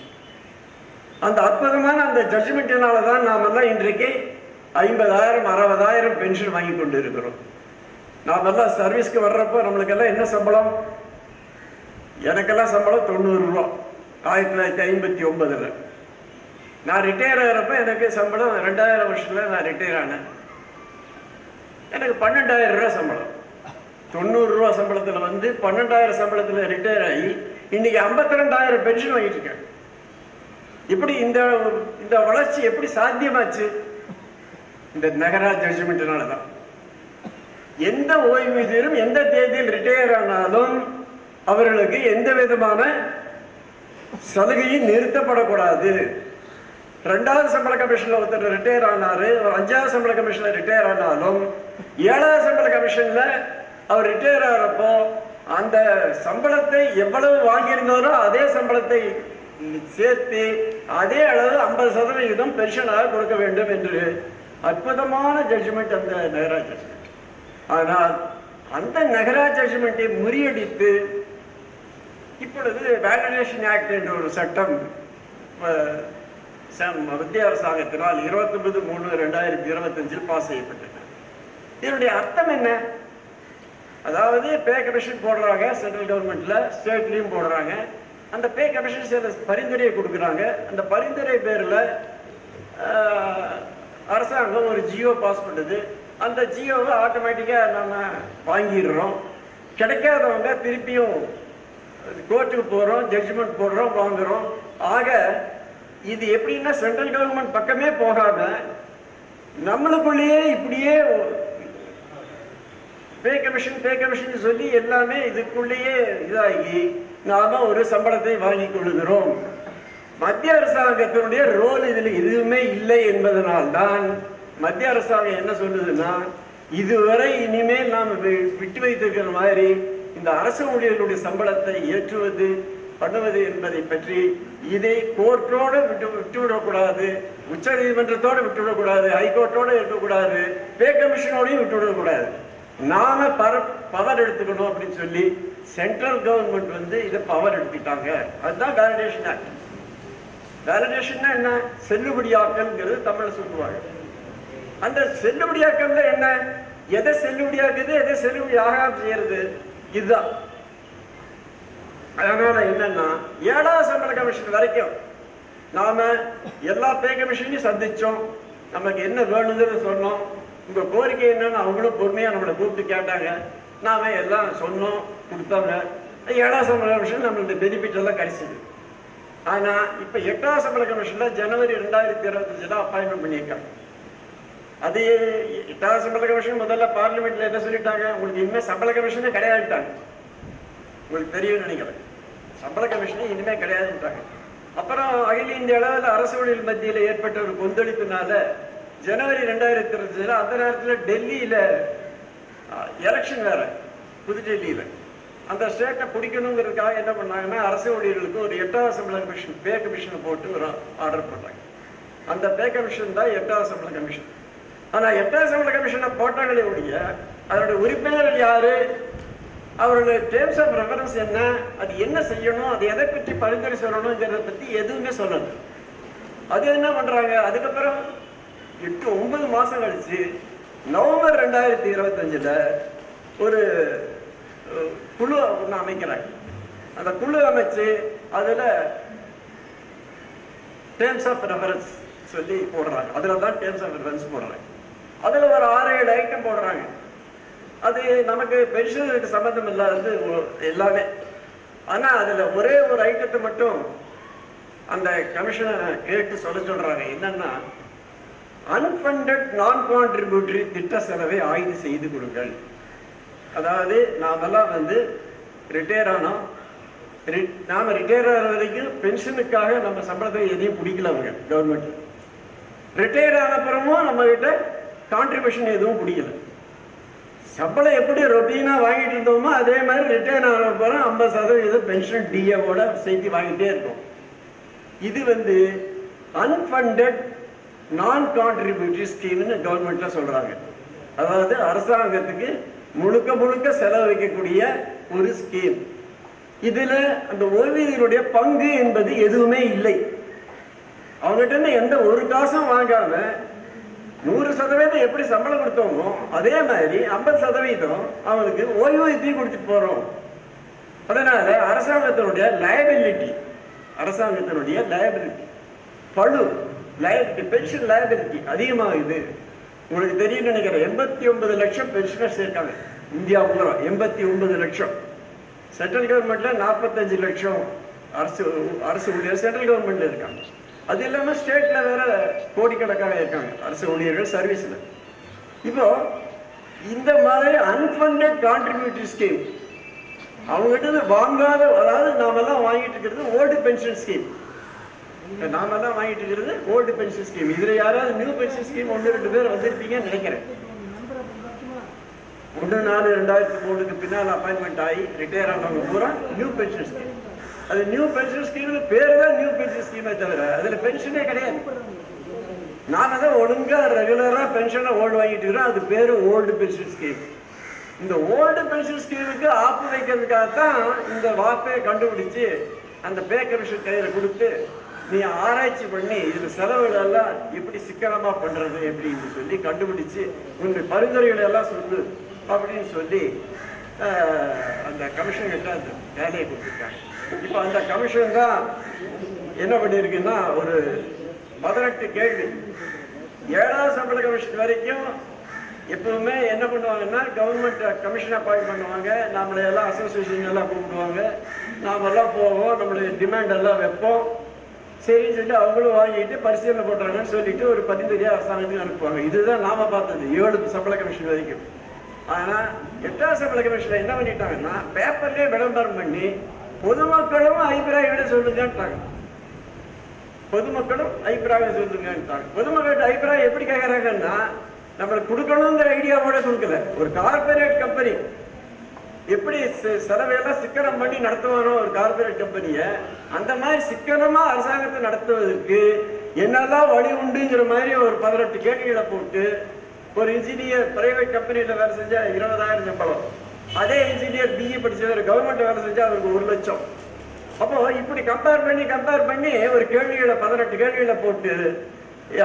அந்த அற்புதமான அந்த ஜட்ஜ்மெண்ட்டினால தான் நாம் எல்லாம் இன்றைக்கு 50,000 60,000 பென்ஷன் வாங்கி கொண்டு இருக்கிறோம். நாம் எல்லாம் சர்வீஸ்க்கு வர்றப்போ நம்மளுக்கெல்லாம் என்ன சம்பளம்? எனக்கெல்லாம் சம்பளம் 90 ரூபா 1959. நான் ரிட்டையர் ஆகிறப்ப எனக்கு சம்பளம் 2000 வருஷத்தில் நான் ரிட்டையர் ஆனேன். எனக்கு 12,000 ரூபா சம்பளம். 90 ரூபா சம்பளத்தில் வந்து 12,000 சம்பளத்தில் ரிட்டையர் ஆகி இன்னைக்கு 52,000 பென்ஷன் வாங்கிட்டு இருக்கேன். இப்படி இந்த வளர்ச்சி எப்படி சாத்தியமாச்சு? இந்த நகராஜ் ஜட்ஜ்மெண்ட்னால தான். எந்த ஓய்வூதியரும் எந்த தேதியில் ரிட்டையர் ஆனாலும் அவர்களுக்கு எந்த விதமான சலுகையும் நிறுத்தப்படக்கூடாது. 2வது சம்பள கமிஷன்ல ஒருத்தர் ரிட்டையர் ஆனாரு, 5வது சம்பள கமிஷன்ல ரிட்டையர் ஆனாலும் 7வது சம்பள கமிஷன்ல அவர் ரிட்டையர் ஆகிறப்போ அந்த சம்பளத்தை எவ்வளவு வாங்கியிருந்தாரோ அதே சம்பளத்தை சேர்த்து அதே அளவு 50% பென்ஷனாக கொடுக்க வேண்டும் என்று அற்புதமான ஜட்ஜ்மெண்ட் அந்த நகராஜ் ஜட்ஜ்மெண்ட். ஆனால் அந்த நகராஜ் ஜட்ஜ்மெண்ட்டை முறியடித்து இப்பொழுது வேலிடேஷன் ஆக்ட் என்ற ஒரு சட்டம் மத்திய அரசாங்கத்தினால் 29/3/2025 பாஸ் செய்யப்பட்டது. இதனுடைய அர்த்தம் என்ன? அதாவது பே கமிஷன் போடுறாங்க, சென்ட்ரல் கவர்மெண்ட்ல ஸ்டேட்லையும் போடுறாங்க. அந்த பே கமிஷன் சில பரிந்துரையை கொடுக்குறாங்க. அந்த பரிந்துரை பேரில் அரசாங்கம் ஒரு ஜியோ பாஸ் பண்ணுது. அந்த ஜியோவை ஆட்டோமேட்டிக்காக நம்ம வாங்கிடுறோம். கிடைக்காதவங்க திருப்பியும் கோர்ட்டுக்கு போகிறோம், ஜட்ஜ்மெண்ட் போடுறோம், வாங்குகிறோம். ஆக இது எப்படின்னா சென்ட்ரல் கவர்மெண்ட் பக்கமே போகாம நம்மளுக்குள்ளேயே இப்படியே பே கமிஷன் சொல்லி எல்லாமே இதுக்குள்ளேயே இதாகி நாம ஒரு சம்பளத்தை வாங்கி கொள்ளுகிறோம். மத்திய அரசாங்கத்தினுடைய ரோல் இதில் எதுவுமே இல்லை என்பதனால்தான் மத்திய அரசாங்கம் என்ன சொல்லுதுன்னா, இதுவரை இனிமேல் நாம் விட்டு வைத்திருக்கிற மாதிரி இந்த அரசு ஊழியர்களுடைய சம்பளத்தை ஏற்றுவது பண்ணுவது என்பதை பற்றி இதை கோர்ட்டோடு விட்டுவிடக்கூடாது, உச்ச நீதிமன்றத்தோடு விட்டுவிடக்கூடாது, ஹைகோர்ட்டோடு இருக்கக்கூடாது, பே கமிஷனோடையும் விட்டுவிடக்கூடாது. நாம பவர் எடுத்துக்கணும் அப்படின்னு சொல்லி சென்ட்ரல் கவர்மெண்ட் வந்து இதை பவர் எடுத்துட்டாங்க. அதுதான் வேலிடேஷன் ஆக்ட். வேலிடேஷன்னா என்ன? செல்லுபடியாக்கல்ங்கிறது தமிழ்ல சொல்லுவாங்க. அந்த செல்லுபடியாக்கல்ல என்ன? எதை செல்லுபடியாக்குது, எதை செல்லுபடியாக செய்யறது, இதுதான். அதனால என்னன்னா 7வது சம்பள கமிஷன் வரைக்கும் நாம எல்லா பே கமிஷனையும் சந்திச்சோம். நமக்கு என்ன வேணுங்கிறது சொன்னோம். உங்க கோரிக்கை என்னன்னு அவங்களும் பொறுமையா நம்மளை கூப்பிட்டு கேட்டாங்க. நாம எல்லாம் சொன்னோம், கொடுத்தாங்க. 7வது சம்பள கமிஷன் நம்மளுடைய பெனிஃபிட் எல்லாம் கிடைச்சது. ஆனா இப்ப 8வது சம்பள கமிஷன்ல ஜனவரி 2025 அப்பாயின்மெண்ட் பண்ணியிருக்காங்க. அது 8வது சம்பள கமிஷன் முதல்ல பார்லிமெண்ட்ல என்ன சொல்லிட்டாங்க, உங்களுக்கு இனிமே சம்பள கமிஷனே கிடையாதுட்டாங்க. உங்களுக்கு தெரியும் நினைக்கிறேன், சம்பள கமிஷனே இனிமே கிடையாதுட்டாங்க. அப்புறம் அகில இந்திய அளவில் அரசு ஊழியர் மத்தியில் ஏற்பட்ட ஒரு கொந்தளிப்பினால ஜனவரி 2025 அந்த நேரத்தில் டெல்லியில எலெக்ஷன் வேற, புதுடெல்லியில அந்த ஸ்டேட்டை பிடிக்கணுங்கிறதுக்காக என்ன பண்ணாங்கன்னா அரசு ஊழியர்களுக்கு ஒரு 8வது சம்பள கமிஷன் பே கமிஷனை போட்டு ஒரு ஆர்டர் பண்ணாங்க. அந்த பே கமிஷன் தான் 8வது சம்பள கமிஷன். ஆனா 8வது சம்பள கமிஷனை போட்டாங்களே ஒழிய அதனுடைய உறுப்பினர்கள் யாரு, அவருடைய டேர்ம்ஸ் ஆஃப் ரெஃபரன்ஸ் என்ன, அது என்ன செய்யணும், அது எதை பற்றி பரிந்துரை சொல்லணுங்கிறத பத்தி எதுவுமே சொல்லல. அது என்ன பண்றாங்க, அதுக்கப்புறம் 8-9 மாசம் கழிச்சு நவம்பர் 2025 ஒரு குழு ஒன்று அமைக்கிறாங்க. அந்த குழு அமைச்சு அதில் டேர்ம்ஸ் ஆஃப் ரெஃபரன்ஸ் சொல்லி போடுறாங்க. அதில் தான் டேர்ம்ஸ் ஆஃப் ரெஃபரன்ஸ் போடுறாங்க. அதில் ஒரு 6-7 ஐட்டம் போடுறாங்க. அது நமக்கு பென்ஷனுக்கு சம்மந்தம் இல்லாதது எல்லாமே. ஆனால் அதில் ஒரே ஒரு ஐட்டத்தை மட்டும் அந்த கமிஷனை கேட்டு சொல்றாங்க. என்னன்னா, அன்ஃபண்டட் நான் கான்ட்ரிபியூட்டரி திட்ட செலவை ஆய்வு செய்து கொடுங்கள். அதாவது நாமெல்லாம் ரிட்டையர் ஆனோம், நாம ரிட்டையர் ஆகிற வரைக்கும் பென்ஷனுக்காக நம்ம சம்பளத்தை எதையும் பிடிக்கல. அவங்க கவர்மெண்ட் ரிட்டையர் ஆன அப்புறமும் நம்ம கிட்ட கான்ட்ரிபியூஷன் எதுவும் பிடிக்கல. சம்பளம் எப்படி ரொட்டீனா வாங்கிட்டு இருந்தோமோ அதே மாதிரி ரிட்டையர் ஆன அப்புறம் 50% பென்ஷன் டிஏவோட சேர்த்து வாங்கிட்டே இருக்கும். இது அன்ஃபண்டட் நான் கான்ட்ரிபியூட்டரி ஸ்கீம்னு கவர்மெண்ட்ல சொல்றாங்க. அதாவது அரசாங்கத்துக்கு முழுக்க முழுக்க செலவு வைக்கக்கூடிய ஒரு ஸ்கீம். இதுல அந்த ஓய்வூதியருடைய பங்கு என்பது எதுவுமே இல்லை. அவங்ககிட்ட இருந்து எந்த ஒரு காசும் வாங்காம 100% எப்படி சம்பளம் கொடுத்தோமோ அதே மாதிரி 50% அவங்களுக்கு ஓய்வூதியத்தையும் கொடுத்துட்டு போறோம். அதனால அரசாங்கத்தினுடைய லயபிலிட்டி பழு பென்ஷன் லயபிலிட்டி அதிகமாகுது. உங்களுக்கு தெரியும் நினைக்கிறேன், 89 லட்சம் பென்ஷனர்ஸ் இருக்காங்க இந்தியா பூரா. 89 லட்சம். சென்ட்ரல் கவர்மெண்ட்ல 45 லட்சம் அரசு ஊழியர் சென்ட்ரல் கவர்மெண்ட்ல இருக்காங்க. அது இல்லாம ஸ்டேட்ல வேற கோடிக்கணக்காக இருக்காங்க அரசு ஊழியர்கள் சர்வீஸ்ல. இப்போ இந்த மாதிரி அன்ஃபண்டட் கான்ட்ரிபியூட்டரி ஸ்கீம் அவங்ககிட்ட வாங்காத, அதாவது நாமெல்லாம் வாங்கிட்டு இருக்கிறது ஓல்டு பென்ஷன் ஸ்கீம். நாமெல்லாம் வாங்கிட்டு இருக்கிறது ஓல்டு பென்ஷன் ஸ்கீம். இதுல யாராவது நியூ பென்ஷன் ஸ்கீம் 1-2 பேர் வந்திருப்பீங்கன்னு நினைக்கிறேன். 1/4/2003 பின்னால் அப்பாயின்மெண்ட் ஆகி ரிட்டையர் ஆனவங்க பூரா நியூ பென்ஷன் ஸ்கீம். அது நியூ பென்ஷன் ஸ்கீம்னு பேர் தான் நியூ பென்ஷன் ஸ்கீமே தவிர அதுல பென்ஷனே கிடையாது. நாம தான் ஒழுங்கா ரெகுலரா பென்ஷனை ஓல்டு வாங்கிட்டு இருக்கிறோம். அது பேரு ஓல்டு பென்ஷன் ஸ்கீம். இந்த ஓல்டு பென்ஷன் ஸ்கீமுக்கு ஆப்பு வைக்கிறதுக்காகத்தான் இந்த வார்த்தையை கண்டுபிடிச்சு அந்த பே கமிஷன் கையில கொடுத்து நீ ஆராய்ச்சி பண்ணி இதுல செலவுகள் எல்லாம் எப்படி சிக்கனமா பண்றது அப்படின்னு சொல்லி கண்டுபிடிச்சு உங்க பரிந்துரைகளை எல்லாம் சொல்லு அப்படின்னு சொல்லி அந்த கமிஷன் கிட்ட அந்த வேலையை கொடுத்துருக்காங்க. இப்ப அந்த கமிஷன் தான் என்ன பண்ணிருக்குன்னா ஒரு 18 கேள்வி. 7ஆவது சம்பள கமிஷன் வரைக்கும் எப்பவுமே என்ன பண்ணுவாங்கன்னா கவர்மெண்ட் கமிஷன் அப்பாயிண்ட் பண்ணுவாங்க. நம்மளை எல்லாம் அசோசியேஷன் எல்லாம் கூப்பிடுவாங்க. நாமெல்லாம் போவோம், நம்மளுடைய டிமாண்ட் எல்லாம் வைப்போம். சரின்னு சொல்லிட்டு அவங்களும் வாங்கிட்டு பரிசீலனை போட்டாங்கன்னு சொல்லிட்டு ஒரு பரிந்துரையா அரசாங்கத்துக்கு அனுப்புவாங்க. இதுதான் நாம பார்த்தது 7 சம்பள கமிஷன் வரைக்கும். ஆனா 8ஆவது சம்பள கமிஷன்ல என்ன பண்ணிட்டாங்கன்னா பேப்பர்லயே விளம்பரம் பண்ணி பொதுமக்களும் அபிப்பிராயங்களை சொல்லுங்கன்ட்டாங்க. பொதுமக்களும் அபிப்பிராயம் சொல்லுங்கன்ட்டாங்க. பொதுமக்கள் அபிப்பிராயம் எப்படி கேட்கறாங்கன்னா நம்மளுக்கு கொடுக்கணுங்கிற ஐடியாவோட கொடுக்கல. ஒரு கார்பரேட் கம்பெனி எப்படி செலவையெல்லாம் சிக்கனம் பண்ணி நடத்துவானோ ஒரு கார்பரேட் கம்பெனியை, அந்த மாதிரி சிக்கனமா அரசாங்கத்தை நடத்துவதற்கு என்னெல்லாம் வழி உண்டுங்கிற மாதிரி ஒரு 18 கேள்விகளை போட்டு ஒரு இன்ஜினியர் பிரைவேட் கம்பெனியில வேலை செஞ்சா 20,000 சம்பளம், அதே இன்ஜினியர் பிஇ படிச்சவர் கவர்மெண்ட் வேலை செஞ்சா அவருக்கு 1 லட்சம். அப்போ இப்படி கம்பேர் பண்ணி ஒரு கேள்விகளை 18 கேள்விகளை போட்டு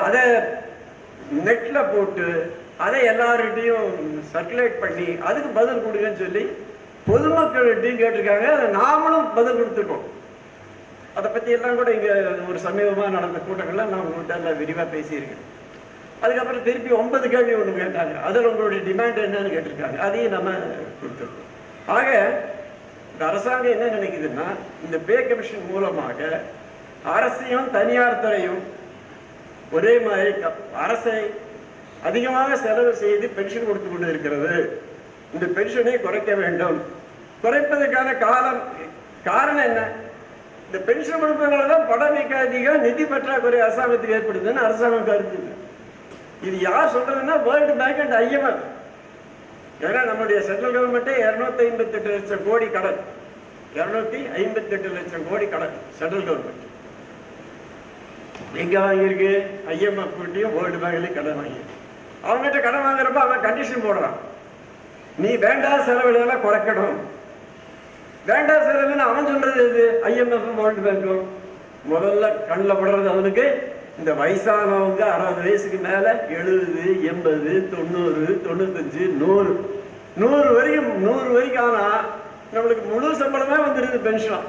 அதை நெட்ல போட்டு அதை எல்லார்கிட்டையும் சர்க்குலேட் பண்ணி அதுக்கு பதில் கொடுங்கன்னு சொல்லி பொதுமக்கள்கிட்டையும் கேட்டிருக்காங்க. அதை நாமளும் பதில் கொடுத்துருக்கோம். அதை பத்தி எல்லாம் கூட இங்க ஒரு சமீபமா நடந்த கூட்டங்கள்ல நான் உங்கள்கிட்ட எல்லாம் விரிவா பேசியிருக்கேன். அதுக்கப்புறம் திருப்பி 9 கேள்வி ஒன்று கேட்டாங்க. அதில் உங்களுடைய டிமாண்ட் என்னன்னு கேட்டிருக்காங்க. அதையும் நம்ம கொடுத்துருக்கோம். ஆக இந்த அரசாங்கம் என்ன நினைக்குதுன்னா இந்த பே கமிஷன் மூலமாக அரசையும் தனியார் துறையும் ஒரே மாதிரி அரசை அதிகமாக செலவு செய்து பென்ஷன் கொடுத்து கொண்டு இருக்கிறது. இந்த பென்ஷனை குறைக்க வேண்டும். குறைப்பதற்கான காரணம் என்ன? இந்த பென்ஷன் கொடுப்பதனாலதான் பணவீக்க அதிகம், நிதி பற்றாக்குறை அரசாங்கத்துக்கு ஏற்படுதுன்னு அரசாங்கம் கருதுது. இது யார் சொல்றதுன்னா வேர்ல்டு பேங்க் அண்ட் IMF. ஏன்னா நம்முடைய சென்ட்ரல் கவர்மெண்ட்டே 258 லட்சம் கோடி கடன், 258 லட்சம் கோடி கடன் சென்ட்ரல் கவர்மெண்ட் எங்க வாங்கியிருக்கு? IMF வேர்ல்டு பேங்க்லயும் கடன் வாங்கியிருக்கு. அவங்ககிட்ட கடன் வாங்குறப்ப அவன் கண்டிஷன் போடுறான், நீ வேண்டாத செலவுகளெல்லாம் குறைக்கணும். வேண்டாத செலவுன்னு அவன் சொல்றது எது? IMF வேர்ல்டு பேங்க்கும். முதல்ல கண்ணில் படுறது அவனுக்கு இந்த வயசானவங்க 60 வயசுக்கு மேல 70, 80, 90, 95, 100 100 வரைக்கும் ஆனா நம்மளுக்கு முழு சம்பளமே வந்துடுது பென்ஷன்.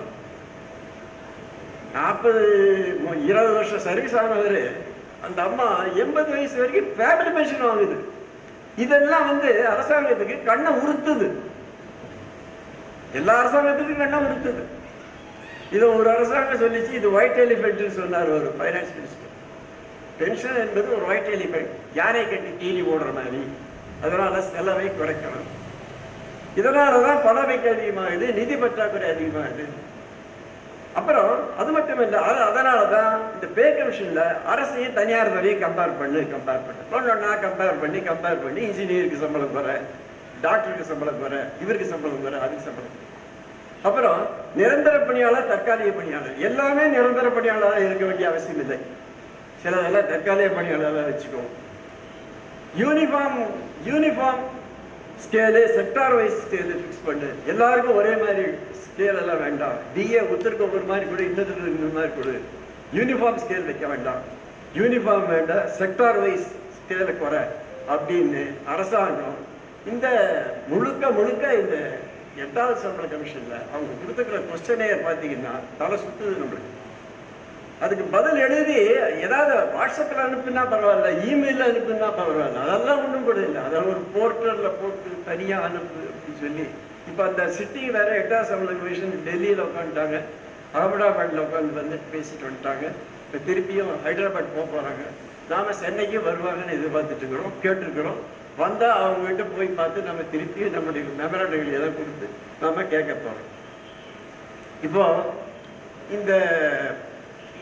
20 வருஷம் சர்வீஸ் ஆனவர் அந்த அம்மா 80 வயசு வரைக்கும் ஃபேமிலி பென்ஷன் வாங்குது. இதெல்லாம் வந்து அரசாங்கத்துக்கு கண்ணை உறுத்துது. எல்லா அரசாங்கத்துக்கும் கண்ணை உறுத்துது. இது ஒரு அரசாங்கம் சொல்லிச்சு, இது ஒயிட் எலிஃபென்ட் சொன்னார் ஒரு ஃபைனான்ஸ் மினிஸ்டர். பென்ஷன் என்பது ஒரு ஒயிட் எலிஃபென்ட், யானை கட்டி கீழி ஓடுற மாதிரி. அதனால செலவை குறைக்கணும். இதனாலதான் பணவீக்கம் அதிகமாகுது, நிதி பற்றாக்குறை அதிகமாகுது. அப்புறம் அது மட்டும் இல்லை, அதனாலதான் இந்த பே கமிஷன்ல அரசையும் தனியார் துறையும் கம்பேர் பண்ணி கம்பேர் பண்ணி இன்ஜினியருக்கு சம்பளம் குறை, டாக்டருக்கு சம்பளம் குறை, இவருக்கு சம்பளம் குறை, அதுக்கு சம்பளம். அப்புறம் நிரந்தர பணியாளர், தற்காலிக பணியாளர், எல்லாமே நிரந்தர பணியாளராக இருக்க வேண்டிய அவசியம் இல்லை. சிலதெல்லாம் தற்காலிக பணியாளராக வச்சுக்கோம். Uniform scale, sector wise scale fix பண்ணு. எல்லாருக்கும் ஒரே மாதிரி ஸ்கேல் எல்லாம் வேண்டாம். டிஏ ஒருத்தருக்கு ஒரு மாதிரி கொடு, இன்னொருத்தருக்கு இன்னொரு மாதிரி கொடு. யூனிஃபார்ம் ஸ்கேல் வைக்க வேண்டாம். யூனிஃபார்ம் வேண்டாம், செக்டார் வைஸ் ஸ்கேலை குறை அப்படின்னு அரசாங்கம் இந்த முழுக்க இந்த 8வது சம்பள கமிஷன்ல அவங்க கொடுத்துக்கிற கொஸ்டினேயர் பார்த்தீங்கன்னா தலை சுத்துது நம்மளுக்கு. அதுக்கு பதில் எழுதி ஏதாவது வாட்ஸ்அப்பில் அனுப்புனா பரவாயில்ல, இமெயிலில் அனுப்புனா பரவாயில்ல, அதெல்லாம் ஒன்றும் கூட இல்லை. அதை ஒரு போர்ட்டலில் போட்டு தனியாக அனுப்பு அப்படின்னு சொல்லி இப்போ அந்த சிட்டிங் வேற 8வது சம்பள கமிஷன் டெல்லியில் உட்காந்துட்டாங்க, அகமதாபாத்தில் உட்காந்து வந்து பேசிட்டு வந்துட்டாங்க. இப்போ திருப்பியும் ஹைதராபாத் போக போகிறாங்க. நாம் சென்னைக்கு வருவாங்கன்னு எதிர்பார்த்துட்டு இருக்கிறோம், கேட்டுருக்கிறோம். வந்தால் அவங்ககிட்ட போய் பார்த்து நம்ம திருப்பியும் நம்முடைய மெமரண்டுகள் எதை கொடுத்து நம்ம கேட்க போகிறோம். இப்போ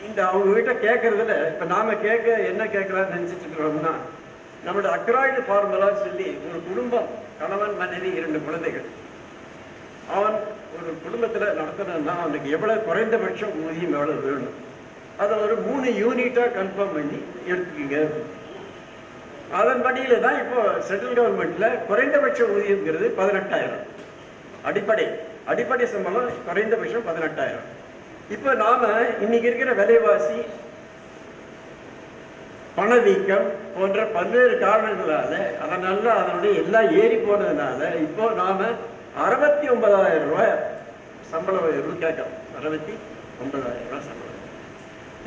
இந்த அவங்க கிட்ட கேட்கறதுல இப்ப நாம என்ன கேட்கலாம்னு நினைச்சிட்டு இருக்கிறோம்னா, நம்மளோட அக்ராய்டு ஃபார்முலா சொல்லி ஒரு குடும்பம், கணவன் மனைவி 2 குழந்தைகள், அவன் ஒரு குடும்பத்துல நடத்தணும்னா அவனுக்கு எவ்வளவு குறைந்தபட்சம் ஊதியம் எவ்வளவு வேணும், அதை ஒரு 3 யூனிட்டா கன்ஃபார்ம் பண்ணி எடுத்துக்கீங்க. அதன்படியில தான் இப்போ சென்ட்ரல் கவர்மெண்ட்ல குறைந்தபட்ச ஊதியம்ங்கிறது 18,000. அடிப்படை சம்பளம் குறைந்தபட்சம் 18,000. இப்ப நாம இன்னைக்கு இருக்கிற விலைவாசி, பணவீக்கம் போன்ற பல்வேறு காரணங்களால அதனுடைய எல்லாம் ஏறி போனதுனால இப்போ நாம 69,000 ரூபாய் சம்பள உயர்வு கேட்கலாம். 69,000 ரூபாய் சம்பளம்.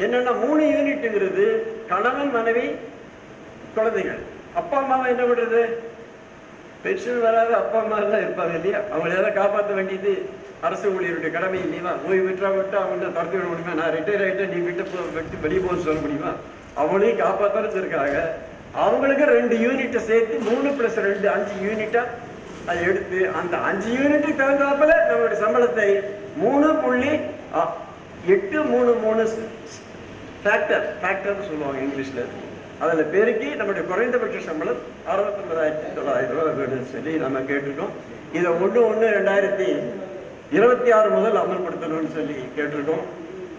என்னன்னா 3 யூனிட்டுங்கிறது கணவன் மனைவி குழந்தைகள். அப்பா அம்மாவை என்ன பண்றது? பென்ஷன் வராத அப்பா அம்மா எல்லாம் இருப்பாங்க இல்லையா, அவங்களை எல்லாம் காப்பாற்ற வேண்டியது அரசு ஊழியருடைய கடமை இல்லையா? ஓய்வு பெற்றா விட்டு அவங்க துரத்தி விட முடியுமா? நான் ரிட்டையர் ஆகிட்டேன், நீ விட்டு வெளியே போக சொல்ல முடியுமா? அவங்களையும் காப்பாற்றுறது இருக்காங்க. அவங்களுக்கு 2 யூனிட்டை சேர்த்து 3 + 2 5 யூனிட்டா அதை எடுத்து அந்த 5 யூனிட்டுக்கு தகுந்தாப்புல நம்மளுடைய சம்பளத்தை 3.833 ஃபேக்டர்னு சொல்லுவாங்க இங்கிலீஷ்ல. அதுல பெருக்கி நம்முடைய குறைந்தபட்ச சம்பளம் 69,900 ரூபாய் வேணும்னு சொல்லி நம்ம கேட்டிருக்கோம். இதை 1/1/2026 முதல் அமல்படுத்தணும்னு சொல்லி கேட்டிருக்கோம்.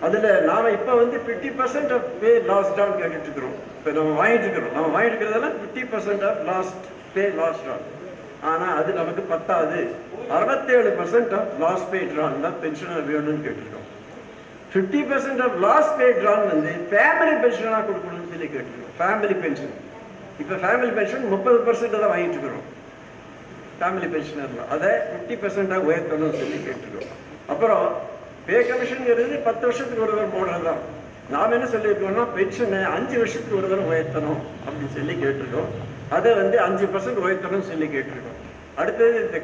அதுல நாம இப்ப வந்து 50% ஆஃப் பே லாஸ்ட் ஆன் கேட்டுட்டு இருக்கிறோம். இப்ப நம்ம வாங்கிட்டு இருக்கிறதெல்லாம் 50% of last pay last on. ஆனா அது நமக்கு பத்தாது. 67% ஆஃப் லாஸ்ட் பே ட்ரான் தான் பென்ஷன் வேணும்னு கேட்டிருக்கோம். 50% ஆஃப் லாஸ்ட் பே ட்ரான் வந்து ஃபேமிலி பென்ஷனா கொடுக்கணும்னு சொல்லி கேட்டிருக்கோம். ஃபேமிலி பென்ஷன் இப்ப ஃபேமிலி பென்ஷன் 30% தான் வாங்கிட்டு இருக்கிறோம். ஃபேமிலி பென்ஷனர் அதை 50% உயர்த்தணும்னு சொல்லி கேட்டிருக்கோம். அப்புறம் பே கமிஷன்ங்கிறது 10 வருஷத்துக்கு ஒரு தடவை போடுறது தான். நாம் என்ன சொல்லியிருக்கோம்னா பென்ஷனை 5 வருஷத்துக்கு ஒரு தடவை உயர்த்தணும் அப்படின்னு சொல்லி கேட்டிருக்கோம். அதை வந்து 5% உயர்த்தணும்னு சொல்லி கேட்டிருக்கோம். அடுத்தது இந்த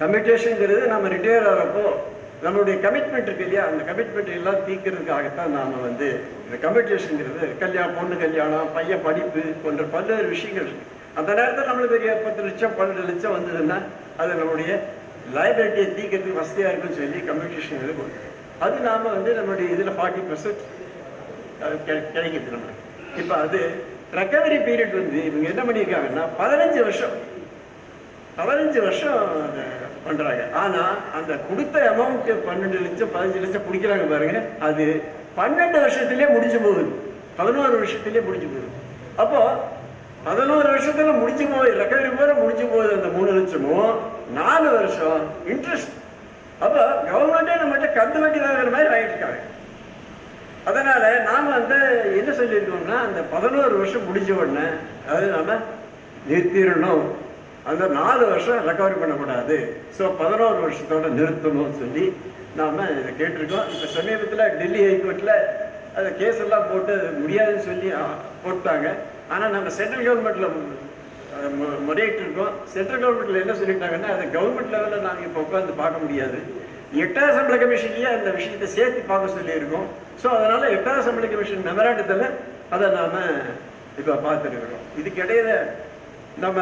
கமிட்டேஷன்ங்கிறது நம்ம ரிட்டையர் ஆகிறப்போ நம்மளுடைய கமிட்மெண்ட் இருக்கு இல்லையா, அந்த கமிட்மெண்ட் எல்லாம் தீர்க்கிறதுக்காகத்தான் நாம வந்து இந்த கமிட்டேஷன்ங்கிறது பொண்ணு கல்யாணம், பையன் படிப்பு போன்ற பல்வேறு விஷயங்கள் இருக்கு. அந்த நேரத்தில் நம்மளுக்கு 10 லட்சம் 12 லட்சம் வந்ததுன்னா அது நம்மளுடைய லைபிலிட்டியை தீக்கிறதுக்கு வசதியா இருக்குன்னு சொல்லி கம்யூனிகேஷன் இருக்கும். அது நாம வந்து நம்மளுடைய இதுல 40% கிடைக்குது நம்மளுக்கு. இப்ப அது ரெக்கவரி பீரியட் வந்து இவங்க என்ன பண்ணியிருக்காங்கன்னா 15 வருஷம் பண்றாங்க. ஆனா அந்த கொடுத்த அமௌண்ட் 12 லட்சம் 15 லட்சம் பிடிக்கிறாங்க பாருங்க, அது 12 வருஷத்திலே முடிஞ்சு போகுது, 11 வருஷத்திலே முடிஞ்சு போகுது. அப்போ 11 வருஷத்துல முடிச்சு போகுது, ரெக்கவரி போற முடிச்சு போகுது. அந்த 3 லட்சமும் 4 வருஷம் இன்ட்ரெஸ்ட். அப்போ கவர்மெண்டே நம்மகிட்ட கந்து வட்டிதாங்கிற மாதிரி ஆகிட்டு இருக்காங்க. அதனால நாம வந்து என்ன சொல்லியிருக்கோம்னா அந்த 11 வருஷம் முடிஞ்ச உடனே அது நாம நிறுத்திடணும் அந்த 4 வருஷம் ரெக்கவரி பண்ணக்கூடாது. ஸோ 11 வருஷத்தோட நிறுத்தணும்னு சொல்லி நாம் இதை கேட்டிருக்கோம். இப்போ சமீபத்தில் டெல்லி ஹைகோர்ட்டில் அந்த கேஸ் எல்லாம் போட்டு முடியாதுன்னு சொல்லி போட்டாங்க. ஆனால் நம்ம சென்ட்ரல் கவர்மெண்ட்டில் முறையிட்டு இருக்கோம். சென்ட்ரல் கவர்மெண்ட்டில் என்ன சொல்லிட்டாங்கன்னா, அது கவர்மெண்ட் லெவலில் நாங்கள் இப்போ உட்காந்து பார்க்க முடியாது, 8வது சம்பள கமிஷன்லேயே அந்த விஷயத்தை சேர்த்து பார்க்க சொல்லியிருக்கோம். ஸோ அதனால் 8வது சம்பள கமிஷன் மெமராண்டத்தில் அதை நாம் இப்போ பார்த்துருக்குறோம். இதுக்கு இடையில நம்ம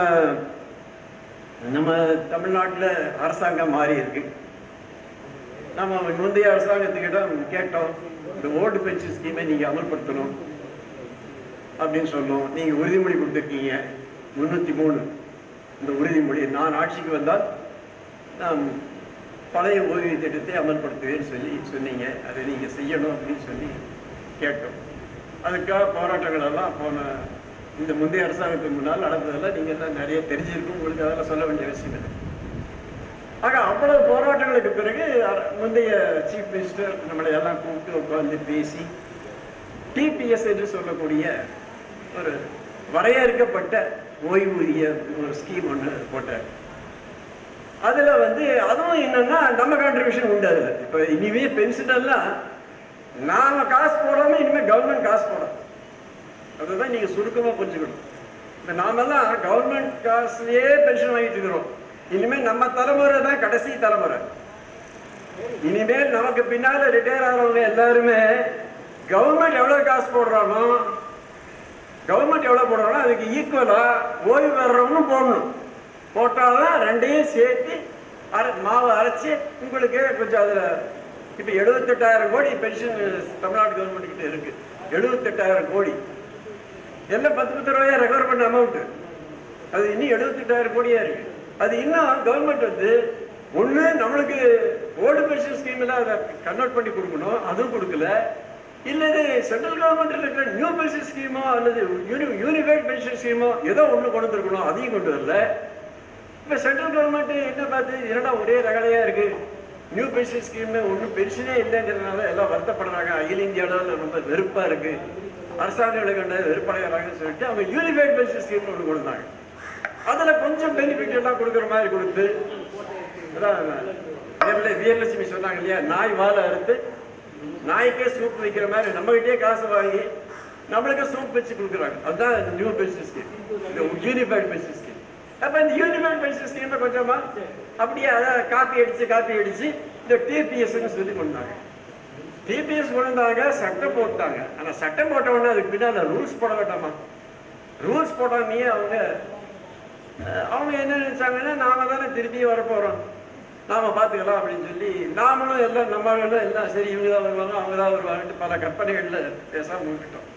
தமிழ்நாட்டில் அரசாங்கம் மாறி இருக்கு. நம்ம முந்தைய அரசாங்கத்துக்கிட்ட கேட்டோம், இந்த ஓல்டு பென்ஷன் ஸ்கீமை நீங்கள் அமல்படுத்தணும் அப்படின்னு சொன்னோம். நீங்கள் உறுதிமொழி கொடுத்துருக்கீங்க 303. இந்த உறுதிமொழி, நான் ஆட்சிக்கு வந்தால் நான் பழைய ஓய்வு திட்டத்தை அமல்படுத்துவேன்னு சொன்னீங்க. அதை நீங்கள் செய்யணும் அப்படின்னு சொல்லி கேட்டோம். அதுக்காக போராட்டங்கள் எல்லாம் இந்த முந்தைய அரசாங்கத்துக்கு முன்னால் நடந்ததெல்லாம் நீங்கள் எல்லாம் நிறைய தெரிஞ்சிருக்கும். உங்களுக்கு அதெல்லாம் சொல்ல வேண்டிய அவசியம் இல்லை. ஆக அவ்வளவு போராட்டங்களுக்கு பிறகு முந்தைய சீஃப் மினிஸ்டர் நம்மளை எல்லாம் கூப்பிட்டு உட்காந்து பேசி டிபிஎஸ் என்று சொல்லக்கூடிய ஒரு வரையறுக்கப்பட்ட ஓய்வூதிய ஒரு ஸ்கீம் ஒன்று போட்டார். அதில் அதுவும் என்னன்னா நம்ம கான்ட்ரிபியூஷன் உண்டு. அதில் இப்போ இனிமே பென்ஷன் எல்லாம் நாம காசு போடாமல் இனிமேல் கவர்மெண்ட் காசு போடும். அதுதான் நீங்கள் சுருக்கமாக புரிஞ்சுக்கணும். இப்போ நாமெல்லாம் கவர்மெண்ட் காசுலேயே பென்ஷன் வாங்கிட்டு இருக்கிறோம். இனிமேல் நம்ம தலைமுறை தான் கடைசி தலைமுறை. இனிமேல் நமக்கு பின்னால் ரிட்டையர் ஆகிறவங்க எல்லாருமே கவர்மெண்ட் எவ்வளோ காசு போடுறானோ, கவர்மெண்ட் எவ்வளோ போடுறானோ அதுக்கு ஈக்குவலாக ஓய்வு பெறவனும் போடணும். போட்டால்தான் ரெண்டையும் சேர்த்து மாவு அரைச்சி உங்களுக்கு கொஞ்சம் அதில் இப்போ 78,000 கோடி பென்ஷன் தமிழ்நாடு கவர்மெண்ட் கிட்ட இருக்கு. 78,000 கோடி எல்லாம் 10 ரூபாயா ரெக்கவர் பண்ண அமௌண்ட். அது இன்னும் 78,000 கோடியா இருக்கு. அது இன்னும் கவர்மெண்ட் ஒன்று நம்மளுக்கு ஓல்டு பென்ஷன் ஸ்கீமில் அதை கன்வெர்ட் பண்ணி கொடுக்கணும், அதுவும் கொடுக்கல. இல்லை சென்ட்ரல் கவர்மெண்ட்டில் இருக்கிற நியூ பென்ஷன் ஸ்கீமோ அல்லது யூனிஃபைட் பென்ஷன் ஸ்கீமோ ஏதோ ஒன்று கொண்டு வந்துருக்கணும், அதையும் கொண்டு வரல. இப்போ சென்ட்ரல் கவர்மெண்ட் என்ன பார்த்து என்னடா ஒரே ரகலையாக இருக்குது, நியூ பென்ஷன் ஸ்கீம் ஒன்றும் பென்ஷனே இல்லைங்கிறதுனால எல்லாம் வருத்தப்படுறாங்க, அகில இந்திய அளவில் ரொம்ப வெறுப்பாக இருக்குது, அரசாங்கங்களை கண்ட வெறுப்படைகிறாங்கன்னு சொல்லிட்டு அவங்க யூனிஃபைட் பென்ஷன் ஸ்கீம்னு ஒன்று கொடுத்தாங்க. அதில் கொஞ்சம் பெனிஃபிட் எல்லாம் கொடுக்குற மாதிரி கொடுத்து, அதான் வீரலட்சுமி சொன்னாங்க இல்லையா, நாய் வாழை அறுத்து நாய்க்கே சூப் வைக்கிற மாதிரி நம்மகிட்டே காசு வாங்கி நம்மளுக்கே சூப் வச்சு கொடுக்குறாங்க. அதுதான் நியூ பென்ஷன் ஸ்கீம், இந்த யூனிஃபைட் பென்ஷன் ஸ்கீம். அப்போ இந்த யூனிஃபைட் பென்ஷன் ஸ்கீமை கொஞ்சமா அப்படியே அதை காப்பி அடிச்சு இந்த டிபிஎஸ்ன்னு சொல்லி கொண்டாங்க. டிபிஎஸ் கொண்டாங்க, சட்டம் போட்டாங்க. ஆனால் சட்டம் போட்ட உடனே அதுக்கு பின்னால் ரூல்ஸ் போட வேண்டாமா? ரூல்ஸ் போடாமே அவங்க என்ன நினைச்சாங்கன்னா, நாம தானே திருப்பி வரப்போறோம், நாம பார்த்துக்கலாம் அப்படின்னு சொல்லி நாமளும் எல்லாம் நம்மளும் எல்லாம் சரி இவங்க தான் வருவாங்க அவங்க தான் வருவாங்கன்ட்டு பல கற்பனைகள்ல பேசாம விட்டுட்டோம்.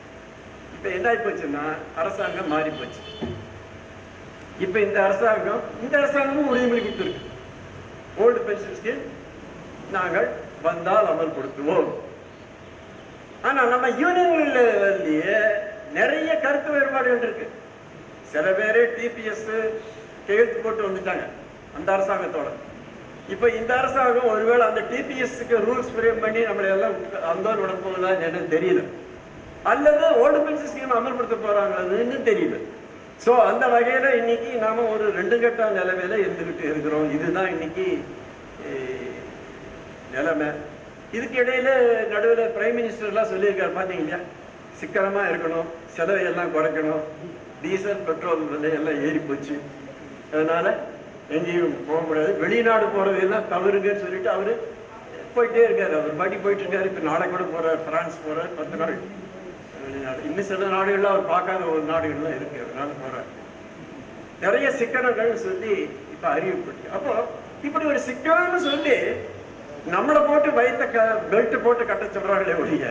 இப்போ என்ன ஆகி போச்சுன்னா அரசாங்கம் மாறி போச்சு. இப்போ இந்த அரசாங்கமும் உறுதிமொழி கொடுத்துருக்கு, ஓல்டு பென்ஷன் ஸ்கீம் நாங்கள் வந்தால் அமல்படுத்துவோம். ஆனா நம்ம யூனியன்லயே நிறைய கருத்து வேறுபாடுகள் இருக்கு. சில பேர் டிபிஎஸ் கையெழுத்து போட்டு வந்துட்டாங்க அந்த அரசாங்கத்தோட. இப்ப இந்த அரசாங்கம் ஒருவேளை அந்த டிபிஎஸ்க்கு ரூல்ஸ் ஃப்ரேம் பண்ணி நம்மளை எல்லாம் அந்த நடப்பதா என்னன்னு தெரியல, அல்லது ஓல்டு பென்ஷன் ஸ்கீம் அமல்படுத்த போறாங்கன்னு தெரியல. ஸோ அந்த வகையில இன்னைக்கு நாம ஒரு 2 கட்ட நிலைமையில இருந்துகிட்டு இருக்கிறோம். இதுதான் இன்னைக்கு நிலைமை. இதுக்கு இடையில நடுவில் பிரைம் மினிஸ்டர் எல்லாம் சொல்லியிருக்காரு பாத்தீங்க இல்லையா, சிக்கனமா இருக்கணும், செலவை எல்லாம் குறைக்கணும், டீசல் பெட்ரோல் விலை எல்லாம் ஏறி போச்சு, அதனால எங்கேயும் போக முடியாது, வெளிநாடு போறது எல்லாம் தவறுங்கன்னு சொல்லிட்டு அவரு போயிட்டே இருக்காரு. அவர் பாட்டி போயிட்டு இருக்காரு. இப்ப நாளை கூட போறாரு, பிரான்ஸ் போறாரு, 10 நாள் வெளிநாடு. இன்னும் சில நாடுகள்லாம் அவர் பார்க்காத ஒரு நாடுகள்லாம் இருக்கு, அதனால போறாரு. நிறைய சிக்கனங்கள் சொல்லி இப்ப அறிவிப்பட்டு, அப்போ இப்படி ஒரு சிக்கனம்னு சொல்லி நம்மளை போட்டு வயிற்ற பெல்ட் போட்டு கட்ட சொல்றாங்களே ஒழிய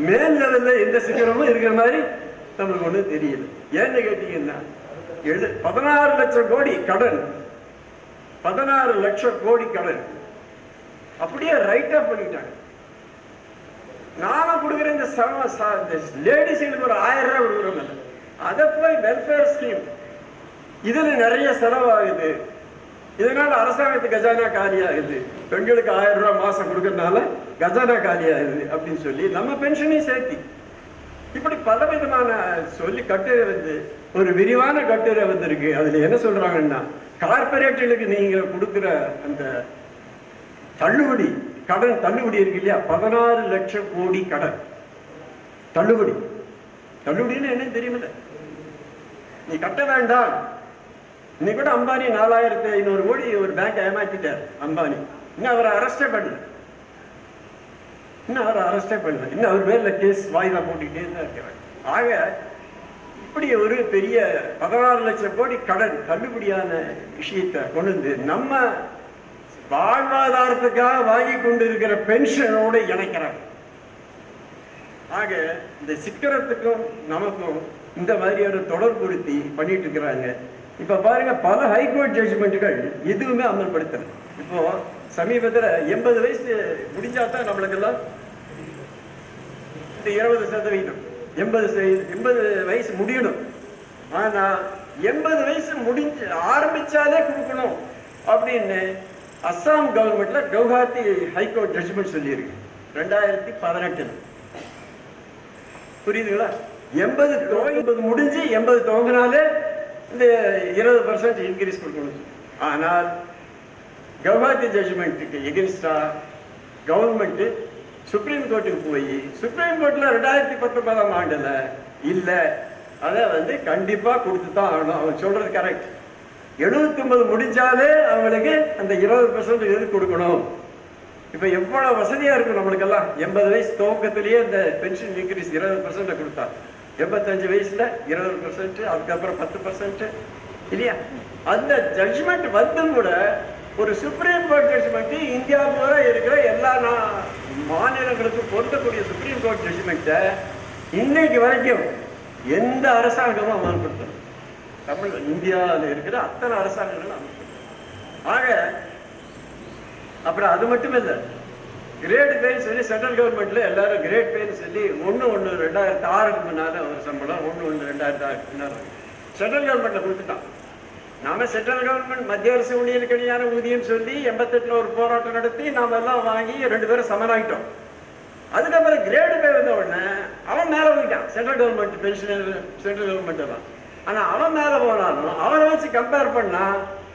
மேல் லெவல்ல எந்த சிக்கனமும் இருக்கிற மாதிரி நம்மளுக்கு ஒண்ணு தெரியல. ஏன்னு கேட்டீங்கன்னா 16 லட்சம் கோடி கடன், 16 லட்சம் கோடி கடன் அப்படியே ரைட் ஆஃப் பண்ணிட்டாங்க. நாம கொடுக்குற இந்த லேடிஸ்களுக்கு ஒரு 1000 ரூபாய் கொடுக்குறோம், அதை போய் வெல்ஃபேர் ஸ்கீம் இதுல நிறைய செலவாகுது, இதனால அரசாங்கத்துக்கு கஜானா காலி ஆகுது, பெண்களுக்கு 1000 ரூபாய் மாசம் கொடுக்கறதுனால கஜானா காலி ஆகுது அப்படின்னு சொல்லி நம்ம பென்ஷனையும் சேர்த்தி இப்படி பலவிதமான சொல்லி கட்டு ஒரு விரிவான கட்டுரை வந்திருக்கு. அதுல என்ன சொல்றாங்கன்னா, கார்பரேட்டுகளுக்கு நீங்க கொடுக்குற அந்த தள்ளுபடி, கடன் தள்ளுபடி இருக்கு இல்லையா, 16 லட்சம் கோடி கடன் தள்ளுபடி. தள்ளுபடின்னு என்னன்னு தெரியுமில்ல, நீ கட்ட வேண்டாம். இன்னைக்கு கூட அம்பானி 4500 கோடி ஒரு பேங்க் ஏமாத்திட்டார் அம்பானி. இன்னும் அவரை அரெஸ்டே பண்ணல, இன்னும் அவர் பேர்ல கேஸ் வாய்தா போட்டுக்கிட்டே தான் இருக்கிறாங்க. ஆக இப்படி ஒரு பெரிய 16 லட்சம் கோடி கடன் தள்ளுபடியான விஷயத்தை கொண்டு வந்து நம்ம வாழ்வாதாரத்துக்காக வாங்கி கொண்டு இருக்கிற பென்ஷனோடு இணைக்கிறாங்க. ஆக இந்த சிக்கரத்துக்கும் நமக்கும் இந்த மாதிரியான தொடர்புறுத்தி பண்ணிட்டு இருக்கிறாங்க. இப்ப பாருங்க, பல ஹைகோர்ட் ஜட்ஜ்மெண்ட்டுகள் எதுவுமே அமல்படுத்தல. இப்போ சமீபத்தில் 80 வயசு முடிஞ்சாதான் நம்மளுக்கெல்லாம் இந்த 20% 80 வயசு முடியணும். ஆனா 80 வயசு முடிஞ்சு ஆரம்பிச்சாலே கொடுக்கணும் அப்படின்னு அஸ்ஸாம் கவர்மெண்ட்ல கவுஹாத்தி ஹைகோர்ட் ஜட்ஜ்மெண்ட் சொல்லியிருக்கு 2018. புரியுதுங்களா? 80 முடிஞ்சு 80 துவங்கினாலே இந்த 20% இன்க்ரீஸ் கொடுக்கணும். ஆனால் கவுஹாத்தி ஜட்ஜ்மெண்ட்டுக்கு எகென்ஸ்டா கவர்மெண்ட் சுப்ரீம் கோர்ட்டுக்கு போய் சுப்ரீம் கோர்ட்ல 2019ஆம் ஆண்டுல இல்ல, அதை கண்டிப்பா கொடுத்துதான் ஆகணும். அவன் சொல்றது கரெக்ட். 79 முடிஞ்சாலே அவங்களுக்கு அந்த 20% எது கொடுக்கணும். இப்ப எவ்வளவு வசதியா இருக்கும் நம்மளுக்கெல்லாம். 80 வயசு துவக்கத்திலேயே இந்த பென்ஷன் இன்க்ரீஸ் 20% கொடுத்தா, 85 வயசுல 20%, அதுக்கப்புறம் 10% இல்லையா? அந்த ஜட்ஜ்மெண்ட் வந்தும் கூட ஒரு சுப்ரீம் கோர்ட் ஜட்ஜ்மெண்ட் இந்தியா பூரா இருக்கிற எல்லா மாநிலங்களுக்கும் பொருந்தக்கூடிய சுப்ரீம் கோர்ட் ஜட்ஜ்மெண்ட்டை இன்னைக்கு வரைக்கும் எந்த அரசாங்கமும் அமல்படுத்தணும். இந்தியாவில் இருக்கிற அத்தனை அரசாங்கங்களும் அமல்படுத்தணும். ஆக அப்புறம் அது மட்டும் இல்லை, கிரேட் பேன்னு சொல்லி சென்ட்ரல் கவர்மெண்ட்ல எல்லாரும் கிரேட் பேன்னு சொல்லி 1/1/2006க்கு முன்னால ஒரு சம்பளம், 1/1/2006க்கு முன்னால சென்ட்ரல் கவர்மெண்ட்ல கொடுத்துட்டான். நாம சென்ட்ரல் கவர்மெண்ட் மத்திய அரசு ஊழியர்களுக்கு இணையான ஊதியம் சொல்லி 88ல ஒரு போராட்டம் நடத்தி நாம எல்லாம் வாங்கி 2 பேரும் சமனாயிட்டோம். அதுக்கப்புறம் கிரேடு பே வந்த உடனே அவன் மேல போயிட்டான். Central government pension central government தான். ஆனா அவன் மேல போனாலும் அவனை வச்சு கம்பேர் பண்ணா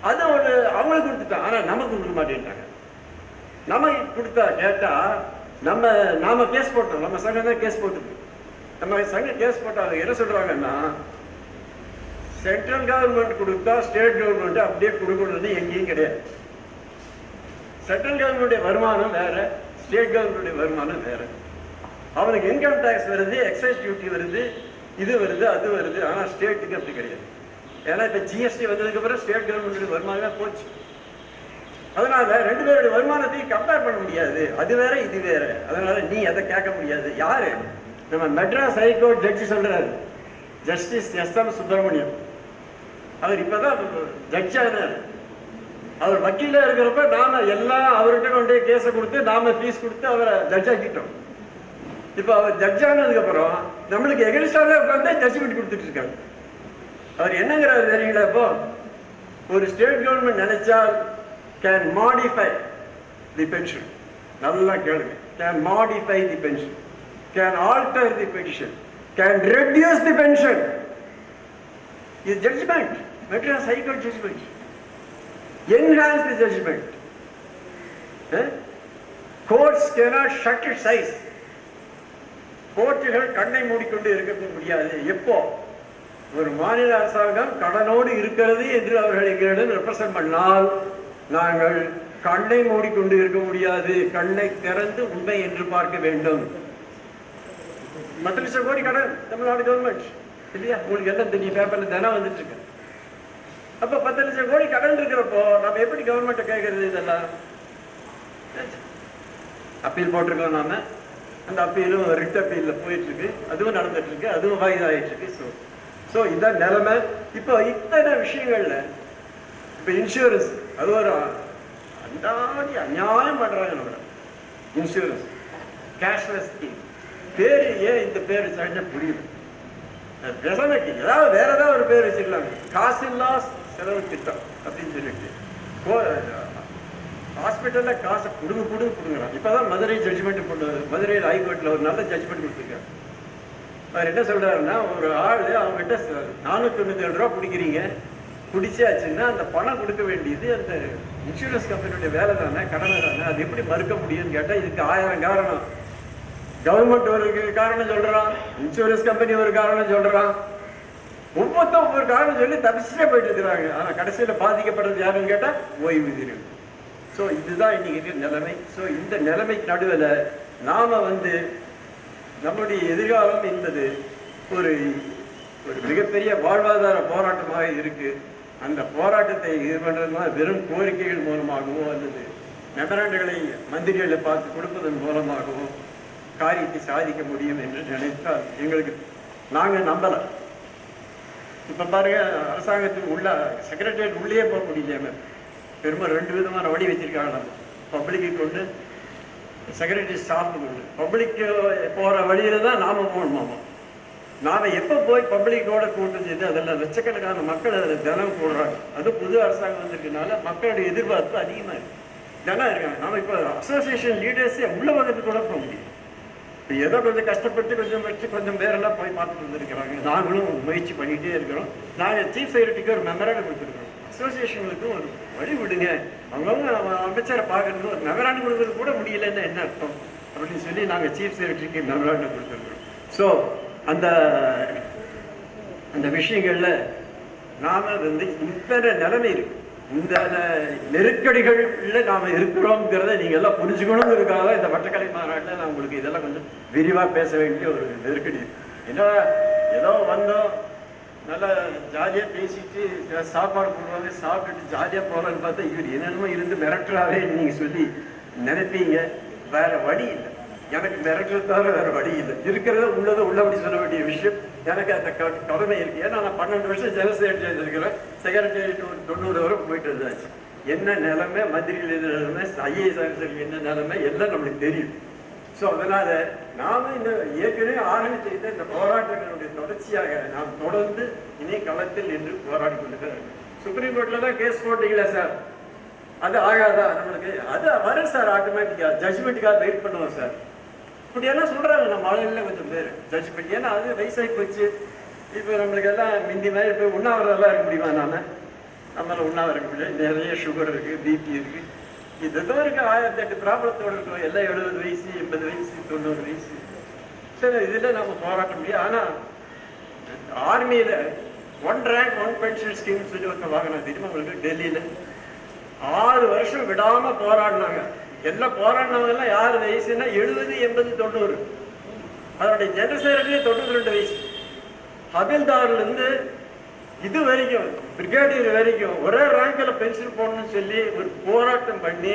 அது ஒரு அவங்களுக்கு கொடுத்துட்டான். ஆனா நமக்கு கொடுக்க மாட்டேன்ட்டாங்க. நம்ம கொடுத்தா கேட்டா நாம கேஸ் போட்டோம். நம்ம சங்கம் தான் கேஸ் போட்டுது. நம்ம சங்கம் கேஸ் போட்டாங்க. என்ன சொல்றாங்கன்னா, சென்ட்ரல் கவர்மெண்ட் கொடுத்தா ஸ்டேட் கவர்மெண்ட் அப்படியே கொடுக்கணும்னு எங்கேயும் கிடையாது. சென்ட்ரல் கவர்மெண்ட் வருமானம் வேற, ஸ்டேட் கவர்மெண்ட் வருமானம் வேற. அவனுக்கு இன்கம் டாக்ஸ் வருது, எக்ஸைஸ் டியூட்டி வருது, இது வருது, அது வருது. ஆனா ஸ்டேட்டுக்கு அப்படி கிடையாது. ஏன்னா இப்ப ஜிஎஸ்டி வந்ததுக்கு அப்புறம் ஸ்டேட் கவர்மெண்ட் வருமானமே போச்சு. அதனால 2 பேருடைய வருமானத்தையும் கம்பேர் பண்ண முடியாது. அது வேற இது வேற. அதனால நீ அதை கேட்க முடியாது. யாரு? நம்ம மெட்ராஸ் ஹைகோர்ட் ஜட்ஜி சொல்றாரு, ஜஸ்டிஸ் எஸ்.எம். சுப்பிரமணியம். அவர் இப்பதான் ஜட்ஜ் ஆனார். அவர் வக்கீல இருக்கிறப்ப நாம எல்லாம் அவர்கிட்ட கொண்டே கேஸை கொடுத்து நாம ஃபீஸ் கொடுத்து அவரை ஜட்ஜ் ஆக்கிட்டோம். இப்ப அவர் ஜட்ஜ் ஆனதுக்கு அப்புறம் நம்மளுக்கு எகென்ஸ்டாவே உட்காந்து ஜட்ஜ்மெண்ட் கொடுத்துட்டு இருக்காங்க. அவர் என்னங்கிறாரு தெரியுங்களா? இப்போ ஒரு ஸ்டேட் கவர்மெண்ட் நினைச்சால் can modify the pension. நல்லா கேளுங்க. can modify the pension, can alter the pension, can reduce the pension. Is judgment. Madras High Court judgment. Enhance the judgment. Courts cannot shut its eyes. கோர்ட்டுகள் கண்ணை மூடிக்கொண்டு இருக்க முடியாது. எப்போ ஒரு மாநில அரசாங்கம் கடனோடு இருக்கிறது என்று அவர்கள் எங்களிடம் ரெப்ரசன்ட் பண்ணால் நாங்கள் கண்ணை மூடிக்கொண்டு இருக்க முடியாது. கண்ணை திறந்து உண்மை என்று பார்க்க வேண்டும். 10 லட்சம் கோடி கடன் தமிழ்நாடு கவர்மெண்ட் இல்லையா? உங்களுக்கு எல்லாம் தெரியும், பேப்பர்ல தினம் வந்துட்டு இருக்கு. அப்ப 10 லட்சம் கோடி கடன் இருக்கிறப்போ நம்ம எப்படி கவர்மெண்ட்டை கேட்கறது? இதெல்லாம் அப்பீல் போட்டிருக்கோம். நாம அந்த அப்பீலும் ரிட் அப்பீல்ல போயிட்டு இருக்கு, அதுவும் நடந்துட்டு இருக்கு, அதுவும் வாய்தாயிட்டு இருக்கு. ஸோ இதான் நிலைமை. இப்போ இத்தனை விஷயங்கள்ல இப்போ இன்சூரன்ஸ் அது ஒரு அண்டாடி அநியாயம் பண்றாங்க. நம்ம இன்சூரன்ஸ் கேஷ்லெஸ் ஸ்கீம் பேரு ஏன் இந்த பேரு சரியா புரியுது? விசனைக்கு ஏதாவது வேற ஏதாவது ஒரு பேர் வச்சிருக்கலாம். காசில்லா செலவு திட்டம் அப்படின்னு சொல்லிட்டு ஹாஸ்பிட்டல்ல காசை கொடுங்கிறான். இப்பதான் மதுரை ஜட்ஜ்மெண்ட் கொண்டு மதுரையில் ஹைகோர்ட்ல ஒரு நல்ல ஜட்ஜ்மெண்ட் கொடுத்துருக்காங்க. அவர் என்ன சொல்றாருன்னா, ஒரு ஆள் அவங்ககிட்ட 497 ரூபா பிடிக்கிறீங்க, பிடிச்சாச்சுன்னா அந்த பணம் கொடுக்க வேண்டியது அந்த இன்சூரன்ஸ் கம்பெனியுடைய வேலை தானே, கடமை தானே, அது எப்படி மறுக்க முடியும்னு கேட்டால் இதுக்கு 1000 காரணம். கவர்மெண்ட் ஒரு காரணம் சொல்றான், இன்சூரன்ஸ் கம்பெனி ஒரு காரணம் சொல்றான், ஒவ்வொருத்தரும் ஒவ்வொரு காரணம் சொல்லி தப்பிச்சுட்டே போயிட்டு இருக்கிறாங்க. ஆனால் கடைசியில் பாதிக்கப்படுறது யாருன்னு கேட்டால் ஓய்வூதியர்கள். ஸோ இதுதான் இன்னைக்கு நிலைமை. ஸோ இந்த நிலைமைக்கு நடுவில் நாம நம்முடைய எதிர்காலம் என்பது ஒரு ஒரு மிகப்பெரிய வாழ்வாதார போராட்டமாக இருக்கு. அந்த போராட்டத்தை இது பண்ணுறதுனா வெறும் கோரிக்கைகள் மூலமாகவோ அல்லது மெமராண்டுகளை மந்திரிகளை பார்த்து கொடுப்பதன் மூலமாகவோ காரியத்தை சாதிக்க முடியும் என்று நினைத்தால் எங்களுக்கு நாங்கள் நம்பலை. இப்போ பாருங்க, அரசாங்கத்துக்கு உள்ள செக்ரட்டரியேட் உள்ளே போக முடியல. பெரும்பாலும் 2 விதமான வழி வச்சிருக்காங்க. நம்ம பப்ளிக்கு ஒன்று, செக்ரட்டரி ஸ்டாஃபுக்கு ஒன்று. பப்ளிக்கு போகிற வழியில தான் நாம போகணுமாமா. நாம எப்போ போய் பப்ளிக்கோட கூட்டம் செய்து அதில் லட்சக்கணக்கான மக்கள் அதில் தினம் போடுறாங்க. அது புது அரசாங்கம் வந்திருக்கனால மக்களுடைய எதிர்பார்ப்பு அதிகமாக இருக்கு, தினம் இருக்காங்க. நாம இப்போ அசோசியேஷன் லீடர்ஸே உள்ள வகுத்து கூட போக முடியும். இப்போ ஏதோ கொஞ்சம் கஷ்டப்பட்டு கொஞ்சம் பேரெல்லாம் போய் பார்த்துட்டு வந்துருக்கிறாங்க. நாங்களும் முயற்சி பண்ணிகிட்டே இருக்கிறோம். நாங்கள் சீஃப் செக்ரட்டரிக்கு ஒரு மெமராண்டு கொடுத்துருக்கோம். அசோசியேஷனுக்கு ஒரு வழி விடுங்க, அவங்கவுங்க அமைச்சரை பார்க்கறது ஒரு மெமராண்டு கொடுக்கறது கூட முடியலன்னு என்ன அர்த்தம் அப்படின்னு சொல்லி நாங்கள் சீஃப் செக்ரட்டரிக்கு மெமராண்டு கொடுத்துருக்கோம். ஸோ அந்த அந்த விஷயங்களில் நாம் இந்த நிலைமை இருக்கு, இந்த நெருக்கடிகளில் நாம் இருக்கிறோங்கிறத நீங்கள் எல்லாம் புரிஞ்சுக்கணுங்கிறதுக்காக இந்த வட்டக்கலை மாநாட்டில் நான் உங்களுக்கு இதெல்லாம் கொஞ்சம் விரிவாக பேச வேண்டிய ஒரு நெருக்கடி. ஏன்னா ஏதோ வந்தோம், நல்லா ஜாலியாக பேசிட்டு சாப்பாடு போடுவாங்க, சாப்பிட்டுட்டு ஜாலியாக போகலான்னு பார்த்தா இவர் என்னென்னமோ இருந்து மிரட்டுறாவே நீங்கள் சொல்லி நினைப்பீங்க. வேற வழி இல்லை, எனக்கு மிரட்டுறது தவிர வேற வழி இல்லை. இருக்கிறத உள்ளபடி சொல்ல வேண்டிய விஷயம் எனக்கு அந்த கடமை இருக்கு. ஏன்னா நான் 12 வருஷம் ஜெனரல் செக்ரட்டரி இருக்கிறேன். செக்ரட்டரியேட் ஒரு 90 வரை போயிட்டு இருந்தாச்சு. என்ன நிலைமை, மந்திரிகள் என்ன நிலைமை, ஐஏஎஸ் ஆஃபீஸர்கள் என்ன நிலைமை எல்லாம் நம்மளுக்கு தெரியும். ஸோ அதனால நாம இந்த ஏற்கனவே ஆரம்பித்த இந்த போராட்டங்களுடைய தொடர்ச்சியாக நாம் தொடர்ந்து இனி களத்தில் என்று போராடி கொண்டுதான் இருக்கோம். சுப்ரீம் கோர்ட்ல தான் கேஸ் போட்டீங்களா சார், அது ஆகாதா நம்மளுக்கு, அது வரும் சார் ஆட்டோமேட்டிக்கா, ஜட்ஜ்மெண்ட்டுக்காக வெயிட் பண்ணுவோம் சார் இப்படியெல்லாம் சொல்றாங்க நம்ம ஆளுநர்ல கொஞ்சம் பேர் ஜட்ஜ்மெண்ட். ஏன்னா அது வயசாகி போச்சு. இப்போ நம்மளுக்கு எல்லாம் மிந்தி மாதிரி இப்போ உண்ணாவிரதெல்லாம் இருக்க முடியுமா? நம்மளால உண்ணாவிரதம் இருக்க முடியாது. நிறைய சுகர் இருக்கு, பிபி இருக்கு, இதோ இருக்கு, 1008 ப்ராப்ளத்தோடு இருக்கும். எல்லாம் 70 வயசு, 80 வயசு, 90 வயசு. சரி, இதில் நம்ம போராட்ட முடியும். ஆனால் ஆர்மியில் 1 ரேங்க் 1 பென்ஷன் ஸ்கீம் சொல்லி ஒருத்தர் வாங்கினா தெரியுமா உங்களுக்கு? டெல்லியில் 6 வருஷம் விடாம போராடினாங்க. எல்லாம் போராடினவங்க எல்லாம் யார் வயசுன்னா 70, 80, 90. அதனுடைய ஜெனரல் செக்ரட்டரி 92 வயசு. ஹபில்தார்ல இருந்து இது வரைக்கும் பிரிகேடியர் வரைக்கும் ஒரே ரேங்க்ல பென்ஷன் போடணும்னு சொல்லி ஒரு போராட்டம் பண்ணி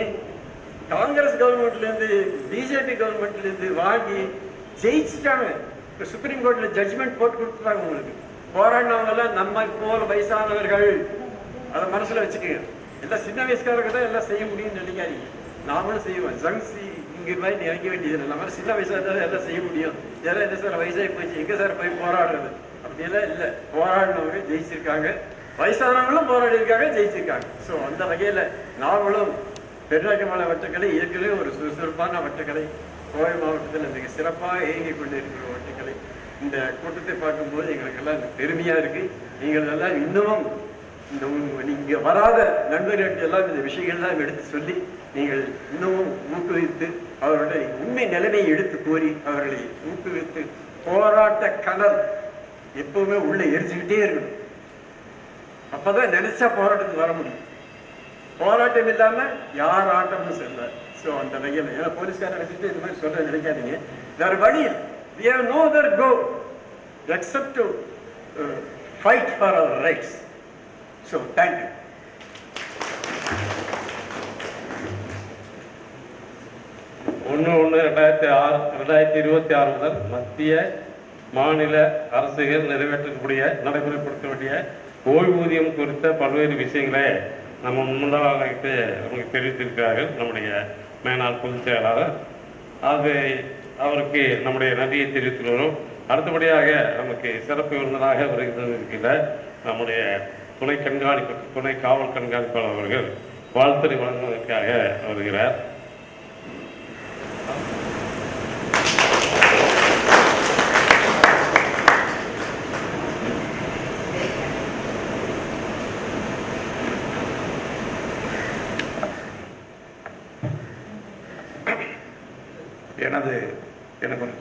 காங்கிரஸ் கவர்மெண்ட்ல இருந்து பிஜேபி கவர்மெண்ட்ல இருந்து வாங்கி ஜெயிச்சுட்டாங்க. இப்போ சுப்ரீம் கோர்ட்ல ஜட்ஜ்மெண்ட் போட்டு கொடுத்துட்டாங்க உங்களுக்கு. போராடினவங்க எல்லாம் நம்ம போல வயசானவர்கள், அதை மனசுல வச்சுக்கோங்க. எல்லாம் சின்ன வயசுக்காரங்க தான் எல்லாம் செய்ய முடியும்னு நினைக்காதீங்க. நாமளும் செய்வோம். ஜங்ஸி இங்கே மாதிரி இறங்க வேண்டியது இல்லை. நம்ம சின்ன வயசாக இருந்தாலும் எல்லாம் செய்ய முடியும். இதெல்லாம் என்ன சார் வயசாகி போச்சு, எங்கே சார் போய் போராடுறது அப்படியெல்லாம் இல்லை. போராடினவங்க ஜெயிச்சிருக்காங்க, வயசானவங்களும் போராடி இருக்காங்க, ஜெயிச்சிருக்காங்க. ஸோ அந்த வகையில் நாமளும் பெருநாயக்கமலை வட்டக்கலை ஏற்கனவே ஒரு சுறுசுறுப்பான வட்டக்கலை, கோவை மாவட்டத்தில் மிக சிறப்பாக இயங்கி கொண்டு இருக்கிற வட்டக்கலை. இந்த கூட்டத்தை பார்க்கும்போது எங்களுக்கெல்லாம் பெருமையாக இருக்குது. நீங்கள் எல்லாம் இன்னமும் இங்கே வராத நண்பர்களுக்கு எல்லாம் இந்த விஷயங்கள்லாம் எடுத்து சொல்லி நீங்கள் இன்னமும் ஊக்குவித்து அவர்களுடைய உண்மை நிலைமையை எடுத்து கோரி அவர்களை ஊக்குவித்து போராட்ட கனல் எப்பவுமே உள்ள எரிச்சுக்கிட்டே இருக்கணும். அப்பதான் நினைச்சா போராட்டத்துக்கு வர முடியும். போராட்டம் இல்லாம யார் ஆட்டம்னு சொல்ல. ஸோ அந்த வகையில் ஏன்னா போலீஸ்காரர் நினைச்சிட்டு இந்த மாதிரி சொல்ல நினைக்காதீங்க. வேற வழியில் we have no other go except to fight for our rights. So thank you. ஒன்று 2026 முதல் மத்திய மாநில அரசுகள் நிறைவேற்றக்கூடிய நடைமுறைப்படுத்த வேண்டிய ஓய்வூதியம் குறித்த பல்வேறு விஷயங்களை நம்ம முன்னதாக நமக்கு தெரிவித்திருக்கிறார்கள் நம்முடைய மேனாள் பொதுச் செயலாளர். அவருக்கு நம்முடைய நன்றியை தெரிவித்து வரும். அடுத்தபடியாக நமக்கு சிறப்பு விருந்தினராக வருகின்ற நம்முடைய துணை காவல் கண்காணிப்பாளர் அவர்கள் வாழ்த்துறை வழங்குவதற்காக வருகிறார்.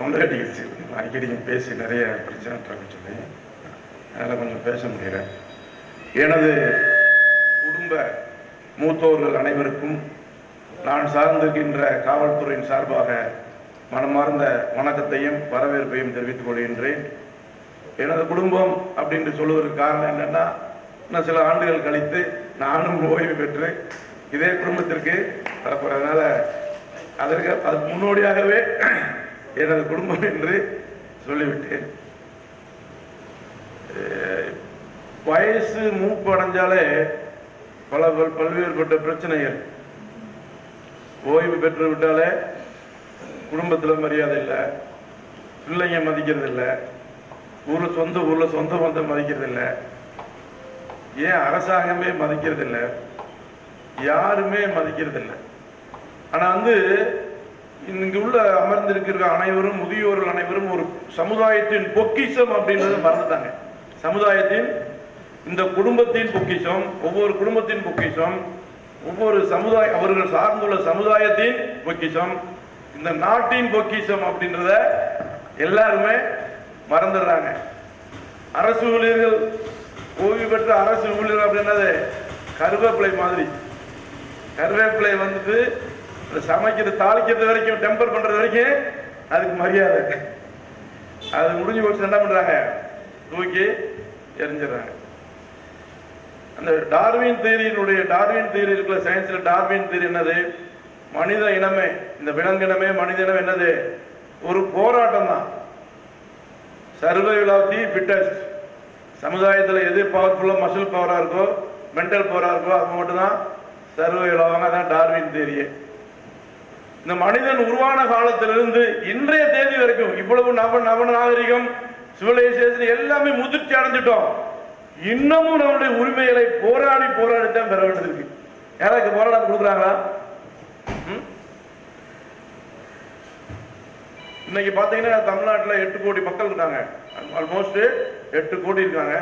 தொண்டை அடிக்கிடுச்சு. அடிக்கடி பேசி நிறைய பிரச்சனை சொல்லி அதனால் கொஞ்சம் பேச முடியல. எனது குடும்ப மூத்தோர்கள் அனைவருக்கும் நான் சார்ந்திருக்கின்ற காவல்துறையின் சார்பாக மனமார்ந்த வணக்கத்தையும் வரவேற்பையும் தெரிவித்துக் கொள்கின்றேன். எனது குடும்பம் அப்படின்னு சொல்லுவதற்கு காரணம் என்னன்னா, இன்னும் சில ஆண்டுகள் கழித்து நானும் ஓய்வு பெற்று இதே குடும்பத்திற்கு வரப்போறதுனால அதுக்கு முன்னோடியாகவே எனது குடும்பம் என்று சொல்லிவிட்டேன். வயசு மூப்பு அடைஞ்சாலே பல்வேறுபட்ட பிரச்சனைகள். ஓய்வு பெற்று விட்டாலே குடும்பத்தில் மரியாதை இல்லை, பிள்ளைங்க மதிக்கிறது இல்லை, ஊரில் சொந்த பந்தம் மதிக்கிறது இல்லை, ஏன் அரசாங்கமே மதிக்கிறது இல்லை, யாருமே மதிக்கிறது இல்லை. ஆனால் இங்கு உள்ள அமர்ந்திருக்கிற அனைவரும், முதியோர்கள் அனைவரும் ஒரு சமுதாயத்தின் பொக்கிஷம் அப்படின்றத மறந்துட்டாங்க. சமுதாயத்தின், இந்த குடும்பத்தின் பொக்கிஷம், ஒவ்வொரு குடும்பத்தின் பொக்கிஷம், ஒவ்வொரு சமுதாயம், அவர்கள் சார்ந்துள்ள சமுதாயத்தின் பொக்கிஷம், இந்த நாட்டின் பொக்கிஷம் அப்படின்றத எல்லாருமே மறந்துடுறாங்க. அரசு ஊழியர்கள், ஓய்வு பெற்ற அரசு ஊழியர்கள் அப்படின்றது கருவேப்பிலை மாதிரி. கருவேப்பிலை சமைக்கிறது, தாளிக்கிறது வரைக்கும், டெம்பர் பண்றது வரைக்கும் அதுக்கு மரியாதை. அது முடிஞ்சு போச்சு, என்ன பண்றாங்க, தூக்கி எரிஞ்சிடறாங்க. அந்த டார்வின் தியரி இருக்கிற சயின்ஸ்ல டார்வின் தியரி என்னது? மனித இனமே, இந்த விலங்கினமே, மனித இனம் என்னது? ஒரு போராட்டம் தான். Survival of the fittest. சமுதாயத்தில் எது பவர்ஃபுல்லா, மசில் பவரா இருக்கோ, மென்டல் பவரா இருக்கோ, அது மட்டும் தான் சர்வைவல் ஆவாங்க. அதான் டார்வின் தியரி. இந்த மனிதன் உருவான காலத்திலிருந்து இன்றைய தேதி வரைக்கும் இவ்வளவு நவ நாகரிகம், சிவிலைசேஷன் எல்லாமே முதிர்ச்சி அடைஞ்சிட்டோம். இன்னமும் நம்மளுடைய உரிமைகளை போராடித்தான் பெற வேண்டியது இருக்கு. யாராக்கு போராட்டம் கொடுக்குறாங்களா? இன்னைக்கு பாத்தீங்கன்னா தமிழ்நாட்டில் 8 கோடி மக்கள் இருக்காங்க. ஆல்மோஸ்ட் 8 கோடி இருக்காங்க.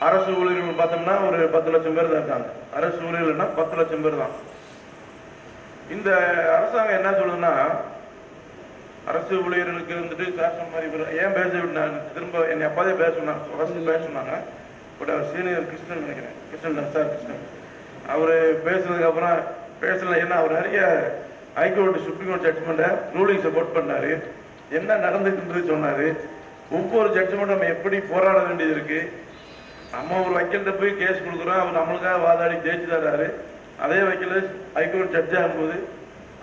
அரசு ஊழியர்கள் பார்த்தோம்னா ஒரு 10 லட்சம் பேர் தான் இருக்காங்க. அரசு ஊழியர்கள்னா 10 லட்சம் பேர் தான். இந்த அரசாங்கம் என்ன சொல்லுதுன்னா, அரசு ஊழியர்களுக்கு சாசனம் மாதிரி ஏன் பேச விட்டாங்க, திரும்ப என்னை அப்பாதே பேச சொன்னாங்க. பட் அவர் சீனியர் கிருஷ்ணன் நினைக்கிறேன், கிருஷ்ணன் அவர் பேசுனதுக்கு அப்புறம் பேசல. ஏன்னா அவர் நிறைய ஹைகோர்ட், சுப்ரீம் கோர்ட் ஜட்ஜ்மெண்ட்டை ரூலிங் சப்போர்ட் பண்ணாரு. என்ன நடந்துக்குன்றது சொன்னாரு. ஒவ்வொரு ஜட்ஜ்மெண்ட் நம்ம எப்படி போராட வேண்டியது இருக்கு. நம்ம ஒரு வக்கீல்கிட்ட போய் கேஸ் கொடுக்குறோம், அவர் நம்மளுக்காக வாதாடி ஜெயிச்சு தர்றாரு. அதே வக்கீல் ஹைகோர்ட் ஜட்ஜ் ஆகும்போது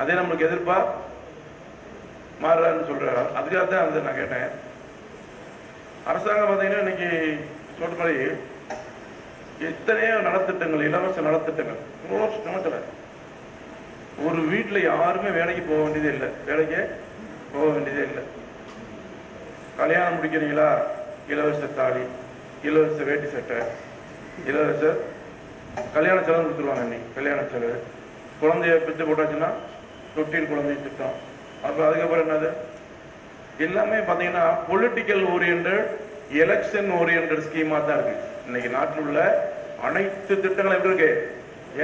அதே நம்மளுக்கு எதிர்ப்பா மாறுறாருன்னு சொல்றாரு. அதுக்காக தான் நான் கேட்டேன். அரசாங்கம் பார்த்தீங்கன்னா இன்னைக்கு சொல்ற மாதிரி எத்தனையோ நலத்திட்டங்கள், இலவச நலத்திட்டங்கள் கணக்கில். ஒரு வீட்டில் யாருமே வேலைக்கு போக வேண்டியதே இல்லை. கல்யாணம் முடிக்கிறீங்களா, இலவச தாலி, இலவச வேட்டி சட்டை, இலவச கல்யாண செலவு கொடுத்துருவாங்க. இன்னைக்கு கல்யாண செலவு, குழந்தைய பெற்று போட்டாச்சுன்னா தொட்டில் குழந்தை திட்டம். அப்புறம் அதுக்கப்புறம் என்னது, எல்லாமே பார்த்தீங்கன்னா பொலிட்டிக்கல் ஓரியன்ட், எலெக்ஷன் ஓரியன்ட் ஸ்கீமா தான் இருக்கு. இன்னைக்கு நாட்டில் உள்ள அனைத்து திட்டங்களும் எப்படி இருக்கு?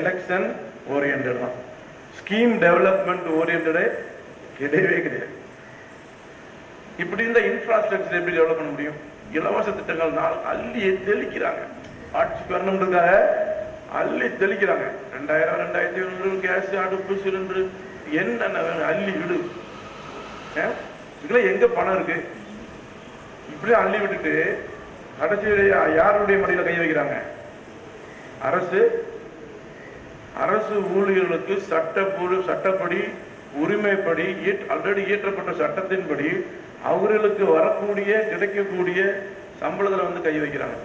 எலெக்ஷன் ஓரியன்ட் தான். ஸ்கீம் டெவலப்மெண்ட் ஓரியன்டே கிடையவே கிடையாது. இப்படி இந்த இன்ஃப்ராஸ்ட்ரக்சர் எப்படி டெவலப் பண்ண முடியும்? இலவச திட்டங்கள் அள்ளி தெளிக்கிறாங்க. ஆட்சிக்கு வரணுன்றதுக்காக அள்ளி தெளிக்கிறாங்க. 2000, 2500 கேஸ், அடுப்பு, சிலிண்டர், என்னென்ன அள்ளி விடு. இதுல எங்க பணம் இருக்கு? இப்படி அள்ளி விட்டுட்டு கடைசியில யாருடைய மடியில கை வைக்கிறாங்க? அரசு ஊழியர்களுக்கு சட்டப்படி, உரிமைப்படி, ஆல்ரெடி இயற்றப்பட்ட சட்டத்தின்படி அவர்களுக்கு வரக்கூடிய, கிடைக்கக்கூடிய சம்பளத்துல கை வைக்கிறாங்க.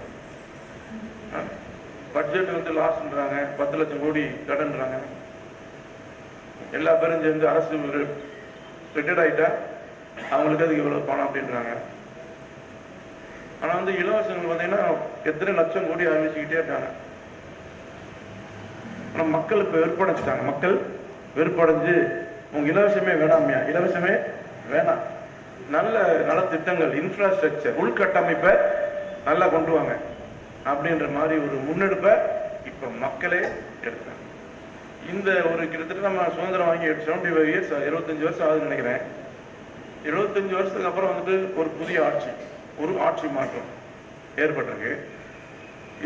பட்ஜெட் லாஸ்ன்றாங்க, 10 லட்சம் கோடி கடன்றாங்க. எல்லா பேரும் சேர்ந்து அரசு ரிட்டையர்ட் ஆயிட்டா அவங்களுக்கு அதுக்கு இவ்வளவு பணம் அப்படின்றாங்க. ஆனா இலவசங்கள் பார்த்தீங்கன்னா எத்தனை லட்சம் கோடி அறிவிச்சுக்கிட்டே இருக்காங்க. ஆனா மக்கள் இப்ப வெறுப்படைஞ்சிட்டாங்க. மக்கள் வெறுப்படைஞ்சு உங்க இலவசமே வேணாமையா, இலவசமே வேணாம், நல்ல நலத்திட்டங்கள், இன்ஃப்ராஸ்ட்ரக்சர், உள்கட்டமைப்பை நல்லா கொண்டு வாங்க அப்படின்ற மாதிரி ஒரு முன்னெடுப்பை இப்ப மக்களே எடுத்தாங்க. இந்த ஒரு கிட்டத்தட்ட நம்ம சுதந்திரம் வாங்கி 75 இயர்ஸ், 25 வருஷம் ஆகுதுன்னு நினைக்கிறேன். 75 வருஷத்துக்கு அப்புறம் வந்துட்டு ஒரு புதிய ஆட்சி மாற்றம் ஏற்பட்டிருக்கு.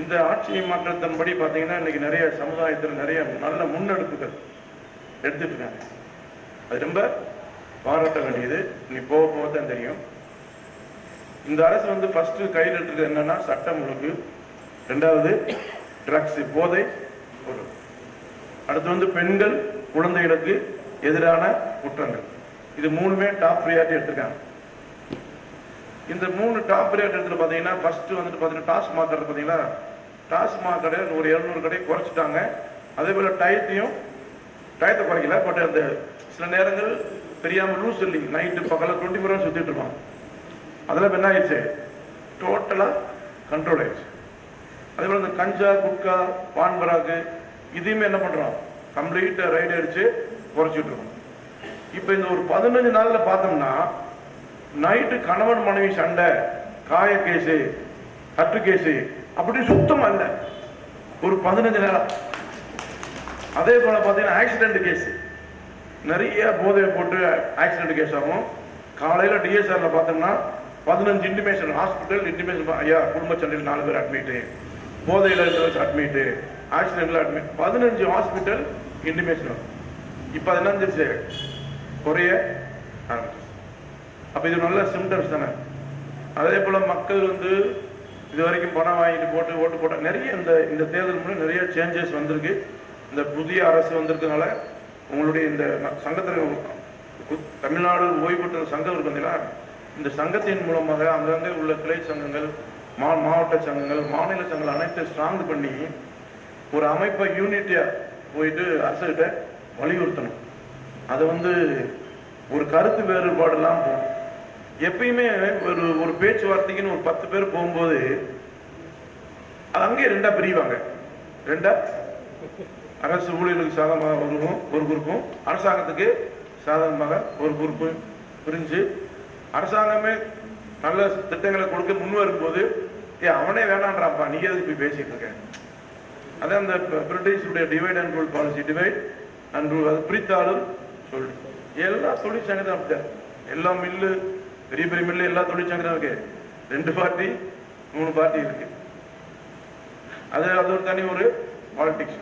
இந்த ஆட்சி மாற்றத்தின்படி பார்த்தீங்கன்னா இன்னைக்கு நிறைய சமுதாயத்தில் நிறைய நல்ல முன்னெடுப்புகள் எடுத்துட்டு இருக்காங்க. அது ரொம்ப பாராட்ட வேண்டியது. நீ போக போக தான் தெரியும். இந்த அரசு வந்து ஃபர்ஸ்ட் கையில் எடுத்துக்கிறது என்னன்னா சட்டம் ஒழுங்கு, ரெண்டாவது ட்ரக்ஸ் போதை பொருள், அடுத்து வந்து பெண்கள் குழந்தைகளுக்கு எதிரான குற்றங்கள். இது மூணுமே டாப் ப்ரியாரிட்டி எடுத்திருக்காங்க. இந்த 3 டாப் ப்ரியாரிட்டி எடுத்து பார்த்தீங்கன்னா ஃபர்ஸ்ட் வந்துட்டு பார்த்தீங்கன்னா டாஸ்மாக் கடை பார்த்தீங்கன்னா டாஸ்மாக் கடை ஒரு 200 கடையை குறைச்சிட்டாங்க. அதே போல டயத்தை குறைக்கல. பட் அந்த சில நேரங்கள் தெரியாமல் லூஸ் செல்லிங் நைட்டு பக்கத்தில் 24 hours சுற்றிட்டு இருப்பான். அதெல்லாம் என்ன ஆயிடுச்சு, டோட்டலாக கண்ட்ரோல் ஆயிடுச்சு. அதே போல் இந்த கஞ்சா குட்கா பான்பராக்கு இதையுமே என்ன பண்ணுறோம், கம்ப்ளீட்டாக ரைடு அடிச்சு குறைச்சிட்டு இருக்கோம். இப்போ இந்த ஒரு 15 நாளில் பார்த்தோம்னா நைட்டு கணவன் மனைவி சண்டை, காய கேஸு, கட்டு கேஸு அப்படி சுத்தமா இல்லை ஒரு 15 நாள். அதே போல பார்த்தீங்கன்னா ஆக்சிடென்ட் கேஸ் நிறைய போதையை போட்டு ஆக்சிடென்ட் கேஸ் ஆகும். காலையில் டிஎஸ்ஆர்ல பார்த்தோம்னா 15 இன்டிமேஷன் ஹாஸ்பிட்டல் இன்டிமேஷன், ஐயா குடும்ப சண்டையில் 4 பேர் அட்மிட்டு, போதையில் அட்மிட்டு, ஆக்சிடென்ட்ல அட்மிட், 15 ஹாஸ்பிட்டல் இன்டிமேஷன். இப்போ அது என்ன இருந்துச்சு, குறைய ஆரம்பிச்சு. அப்போ இது நல்ல சிம்டம்ஸ் தானே. அதே போல் மக்கள் வந்து இது வரைக்கும் பணம் வாங்கிட்டு போட்டு ஓட்டு போட்டால் நிறைய இந்த தேர்தல் மூலம் நிறைய சேஞ்சஸ் வந்திருக்கு. இந்த புதிய அரசு வந்திருக்கனால உங்களுடைய இந்த சங்கத்தில் தமிழ்நாடு ஓய்வு பெற்ற சங்கம் இருக்கு பார்த்தீங்களா, இந்த சங்கத்தின் மூலமாக அங்கங்கே உள்ள கிளை சங்கங்கள், மாவட்ட சங்கங்கள், மாநில சங்கங்கள் அனைத்து ஸ்ட்ராங் பண்ணி ஒரு அமைப்பை யூனிட்டியாக போயிட்டு அரசுகிட்ட வலியுறுத்தணும். அதை வந்து ஒரு கருத்து வேறுபாடெல்லாம் போகும். எப்பயுமே ஒரு பேச்சுவார்த்தைக்குன்னு ஒரு 10 பேர் போகும்போது அது அங்கேயே 2ஆ பிரிவாங்க. 2ஆ அரசு ஊழியர்களுக்கு சாதகமாக ஒரு குரூப்பும் அரசாங்கத்துக்கு சாதகமாக ஒரு குரூப்பு பிரிஞ்சு அரசாங்கமே நல்ல திட்டங்களை கொடுக்க முன் வரும்போது அவனே வேணான்றாப்பா நீ எதுக்கு போய் பேசிட்டு இருக்க. அதான் அந்த பிரிட்டிஷுடைய divide and rule policy, divide and rule, அது பிரித்தாலும் சொல்லு. எல்லா தொழிற்சங்கத்தையும் அப்படித்தான், எல்லா மில்லு பெரிய பெரிய மில்லு எல்லா தொழிற்சங்கத்தையும் இருக்கு. 2 பார்ட்டி 3 பார்ட்டி இருக்கு. அது ஒரு தனி ஒரு பாலிடிக்ஸ்.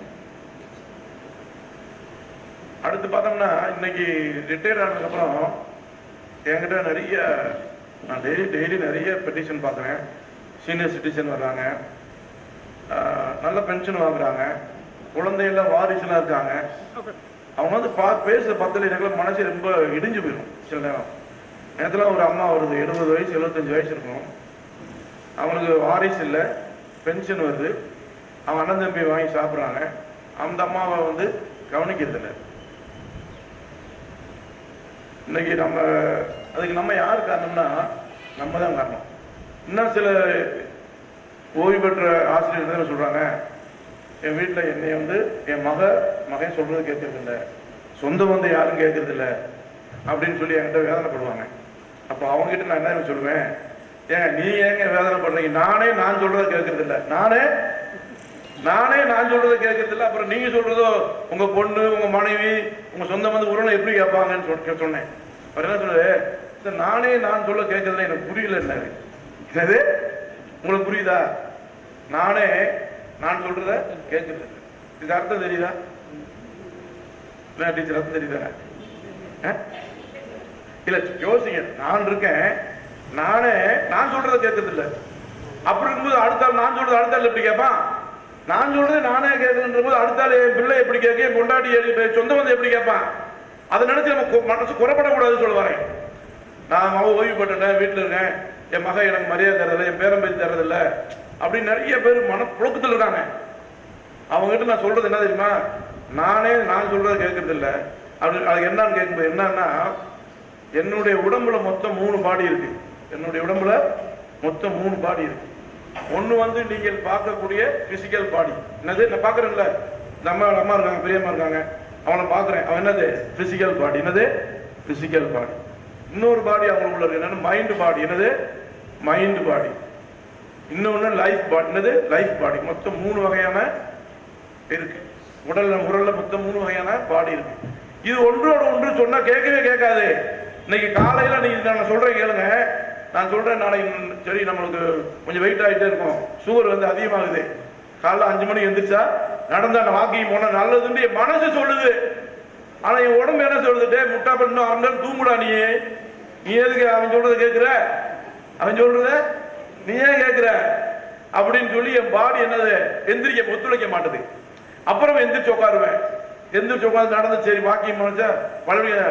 அடுத்து பார்த்தோம்னா இன்னைக்கு ரிட்டையர்ட் ஆனதுக்கப்புறம் என்கிட்ட நிறைய நான் டெய்லி நிறைய பெட்டிஷன் பார்க்குறேன். சீனியர் சிட்டிசன் வர்றாங்க, நல்ல பென்ஷன் வாங்குறாங்க, குழந்தையெல்லாம் வாரிசுலாம் இருக்காங்க. அவங்க வந்து பேசுகிற பத்தில் எனக்கு மனசு ரொம்ப இடிஞ்சு போயிடும். சில நேரத்தில் ஒரு அம்மா வருது, 70 வயசு 75 வயசு இருக்கும், அவங்களுக்கு வாரிசு இல்லை, பென்ஷன் வருது, அவங்க அண்ணன் தம்பி வாங்கி சாப்பிட்றாங்க, அந்த அம்மாவை வந்து கவனிக்கிறதில்லை. இன்னைக்கு அதுக்கு நம்ம யார் காரணம்னா நம்ம தான் காரணம். இன்னும் சில ஓய்வு பெற்ற ஆசிரியர் தான் சொல்றாங்க, என் வீட்டில் என்னை வந்து என் மகன் சொல்றது கேட்கறது இல்லை, சொந்தம் வந்து யாரும் கேட்கறது இல்லை அப்படின்னு சொல்லி என்கிட்ட வேதனைப்படுவாங்க. அப்போ அவங்ககிட்ட நான் என்ன சொல்லுவேன், ஏங்க நீ ஏங்க வேதனைப்படுறீங்க, நான் சொல்றதை கேட்கறது இல்லை, நானே நான் சொல்றதை கேட்கறது இல்லை, அப்புறம் நீங்க சொல்றதோ உங்க பொண்ணு உங்க மனைவி உங்க சொந்தம் வந்து உறவை எப்படி கேட்பாங்கன்னு சொன்னேன். அவர் என்ன சொல்லுது, நான் சொல்ல கேட்கறதுல எனக்கு புரியல. என்னது உங்களுக்கு புரியுதா, நான் சொல்றத கேட்கறது. இது அர்த்தம் தெரியுதா டீச்சர், அர்த்தம் தெரியுதா? இல்ல யோசிங்க, நான் இருக்கேன், நான் சொல்றத கேட்கறது இல்லை. அப்படி இருக்கும்போது அடுத்தாள் நான் சொல்றது அடுத்தாள் எப்படி கேட்பான், நான் சொல்றது நானே கேட்கணுன்ற போது அடுத்தாள் என் பிள்ளை எப்படி கேட்க, என் கொண்டாடி சொந்தம் வந்து எப்படி கேட்பான். அதை நினைச்சு நம்ம மனசு குறைப்படக்கூடாதுன்னு சொல்ல வரேன். நான் ஓய்வு பெற்றேன், வீட்டில் இருக்கேன், என் மகன் எனக்கு மரியாதை தரதில்லை, என் பேரம்பேத்தி தரதில்லை அப்படின்னு நிறைய பேர் மனப்புழக்கத்தில் இருக்காங்க. அவங்ககிட்ட நான் சொல்றது என்ன தெரியுமா, நான் சொல்றதை கேட்கறது இல்லை. அப்படி அதுக்கு என்னன்னு கேட்கும்போது என்னன்னா, என்னுடைய உடம்புல மொத்தம் 3 பாடி இருக்கு. என்னுடைய உடம்புல மொத்தம் 3 பாடி இருக்கு. ஒன்று வந்து நீங்கள் பார்க்கக்கூடிய பிசிக்கல் பாடி, என்னது நான் பார்க்குறேன்ல, நம்ம அம்மா இருக்காங்க, பெரியம்மா இருக்காங்க, அவனை பார்க்குறேன், அவன் என்னது பிசிக்கல் பாடி, என்னது பிசிக்கல் பாடி. இன்னொரு பாடி அவங்களுக்குள்ள இருக்கு, என்னன்னு மைண்ட் பாடி, என்னது மைண்ட் பாடி. இன்னொன்று லைஃப் பாடி, என்னது லைஃப் பாடி. மொத்தம் 3 வகையான இருக்கு. உடல்ல மொத்தம் 3 வகையான பாடி இருக்கு. இது ஒன்றோட ஒன்று சொன்னா கேட்கவே கேட்காது. இன்னைக்கு காலையில நீங்க நான் சொல்றேன் கேளுங்க, நான் சொல்றேன் நாளைக்கு சரி நம்மளுக்கு கொஞ்சம் வெயிட் ஆகிட்டே இருக்கும், சுகர் வந்து அதிகமாகுது, காலைல 5 மணிக்கு எந்திரிச்சா நடந்தா வாக்கிங் போனா நல்லதுன்னு என் மனசு சொல்லுது. ஆனா என் உடம்பு என்ன சொல்லுது, முட்டா பண்ணு அவன் தூங்குடா, நீ எதுக்கு அவன் சொல்றத கேட்கிற, அவன் சொல்றத நீ ஏன் கேட்கிற அப்படின்னு சொல்லி என் பாடி என்னது எந்திரிக்க ஒத்துழைக்க மாட்டுது. அப்புறம் எந்திரிச்சு உட்காருவேன், எந்திரிச்சு உட்காந்து நடந்து சரி வாக்கிங் பண்ணா பழனிய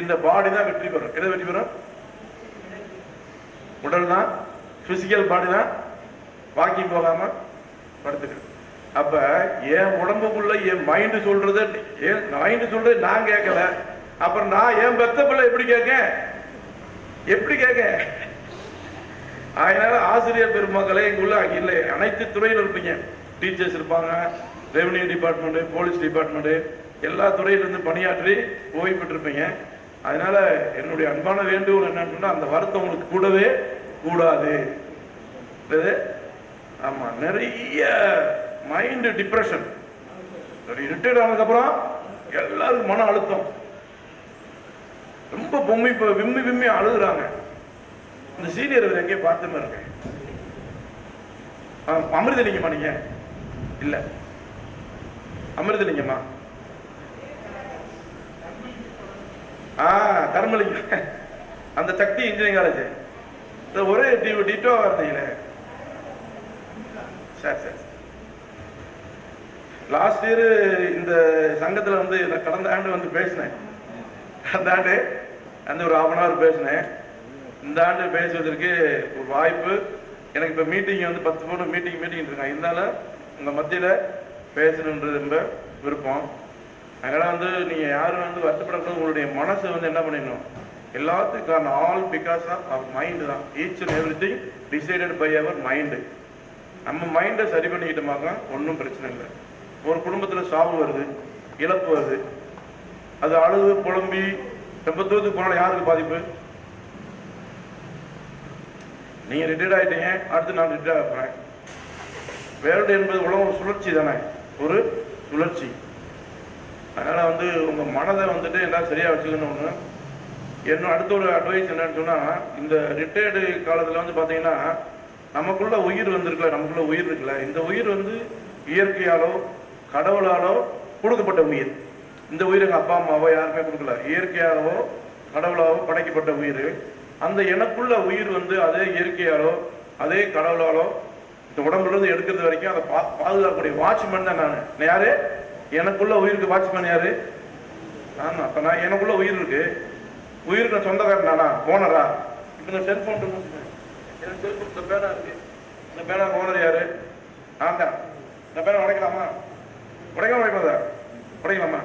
இந்த பாடி தான் வெற்றி பெறும். எதை வெற்றி பெறும்? உடல் தான், பிசிக்கல் பாடி தான் வாக்கிங் போகாம படுத்துக்கிறது. அப்ப என் உடம்புக்குள்ள என் மைண்டு சொல்றது, என் மைண்டு சொல்றது நான் கேட்கல, அப்புறம் நான் என் பெத்த பிள்ளை எப்படி கேட்க? அதனால ஆசிரியர் பெருமக்களே இங்குள்ள இல்லை அனைத்து துறையில் இருப்பீங்க, டீச்சர்ஸ் இருப்பாங்க, ரெவன்யூ டிபார்ட்மெண்ட், போலீஸ் டிபார்ட்மெண்ட், எல்லா துறையிலிருந்து பணியாற்றி ஓய்வு பெற்றிருப்பீங்க. அதனால என்னுடைய அன்பான வேண்டுகோள் என்னன்னு சொன்னா, அந்த வருத்தம் உங்களுக்கு கூடவே கூடாது. ஆமா, நிறைய மைண்ட் டிப்ரெஷன், ரிட்டையர்ட் ஆனதுக்கு அப்புறம் எல்லாருக்கும் மன அழுத்தம், ரொம்ப விம்மி அழுகுறாங்க. இந்த சீனியர் எங்கேயே பார்த்துமே இருக்கேன். அமிர்தலிங்கம்மா நீங்க இல்ல, அமிர்தலிங்கம்மா கர்மலிங்கம், அந்த சக்தி இன்ஜினியரிங் காலேஜ் ஒரே டிட்டோ இருந்தீங்களே. சரி சரி, லாஸ்ட் இயர் இந்த சங்கத்தில் வந்து கடந்த ஆண்டு வந்து பேசினேன். அந்த ஆண்டு அந்த ஒரு 1/2 hour பேசினேன். இந்த ஆண்டு பேசுவதற்கு ஒரு வாய்ப்பு எனக்கு இப்போ மீட்டிங் வந்து 10 பேர் மீட்டிங் இருக்காங்க. இருந்தாலும் உங்கள் மத்தியில் பேசணுன்றது ரொம்ப விருப்பம். அதனால் வந்து நீங்கள் யாரும் வந்து வருத்தப்படக்கூடாது. உங்களுடைய மனசை வந்து என்ன பண்ணிடணும், எல்லாத்துக்கும் காரணம் all because of our mind தான். Each and every thing decided by our mind. நம்ம மைண்டை சரி பண்ணிக்கிட்டோமாக்க ஒன்றும் பிரச்சனை இல்லை. ஒரு குடும்பத்தில் சாவு வருது, இழப்பு வருது, அது அழுது புலம்பி ரொம்ப தூரத்துக்கு போனாலும் யாருக்கு பாதிப்பு? நீங்கள் ரிட்டையர்ட் ஆகிட்டீங்க, அடுத்து நான் ரிட்டையர்ட் ஆக போகிறேன். வேர்ல்டு என்பது உலகம் ஒரு சுழற்சி தானே, ஒரு சுழற்சி. அதனால் வந்து உங்கள் மனதை வந்துட்டு எல்லாம் சரியாக வச்சுக்கணும். ஒன்று என்ன அடுத்த ஒரு அட்வைஸ் என்னன்னு சொன்னால், இந்த ரிட்டையர்டு காலத்தில் வந்து பார்த்தீங்கன்னா நமக்குள்ள உயிர் வந்திருக்கல, நமக்குள்ள உயிர் இருக்குல்ல, இந்த உயிர் வந்து இயற்கையாலோ கடவுளாலோ கொடுக்கப்பட்ட உயிர். இந்த உயிர் எங்கள் அப்பா அம்மாவோ யாருமே கொடுக்கல, இயற்கையாலோ கடவுளாவோ படைக்கப்பட்ட உயிர். அந்த எனக்குள்ள உயிர் வந்து அதே இயற்கையாலோ அதே கடவுளாலோ இந்த உடம்புலேருந்து எடுக்கிறது வரைக்கும் அதை பாதுகாக்கக்கூடிய வாட்ச்மேன் தான் நான். யாரு எனக்குள்ள உயிருக்கு வாட்ச்மேன்? யாரு? ஆமா. அப்போ நான் எனக்குள்ள உயிர் இருக்கு, உயிருக்கு நான் சொந்தக்காரன் நானா, ஓனரா? இப்போ இந்த செல்ஃபோன் எனக்கு செல்ஃபோன் இந்த பேனா இருக்கு, இந்த பேனா ஓனர் யாரு? நான் தான். இந்த பேனா உடைக்கலாமா? உடைக்கலாமா? உடைக்கலாமா?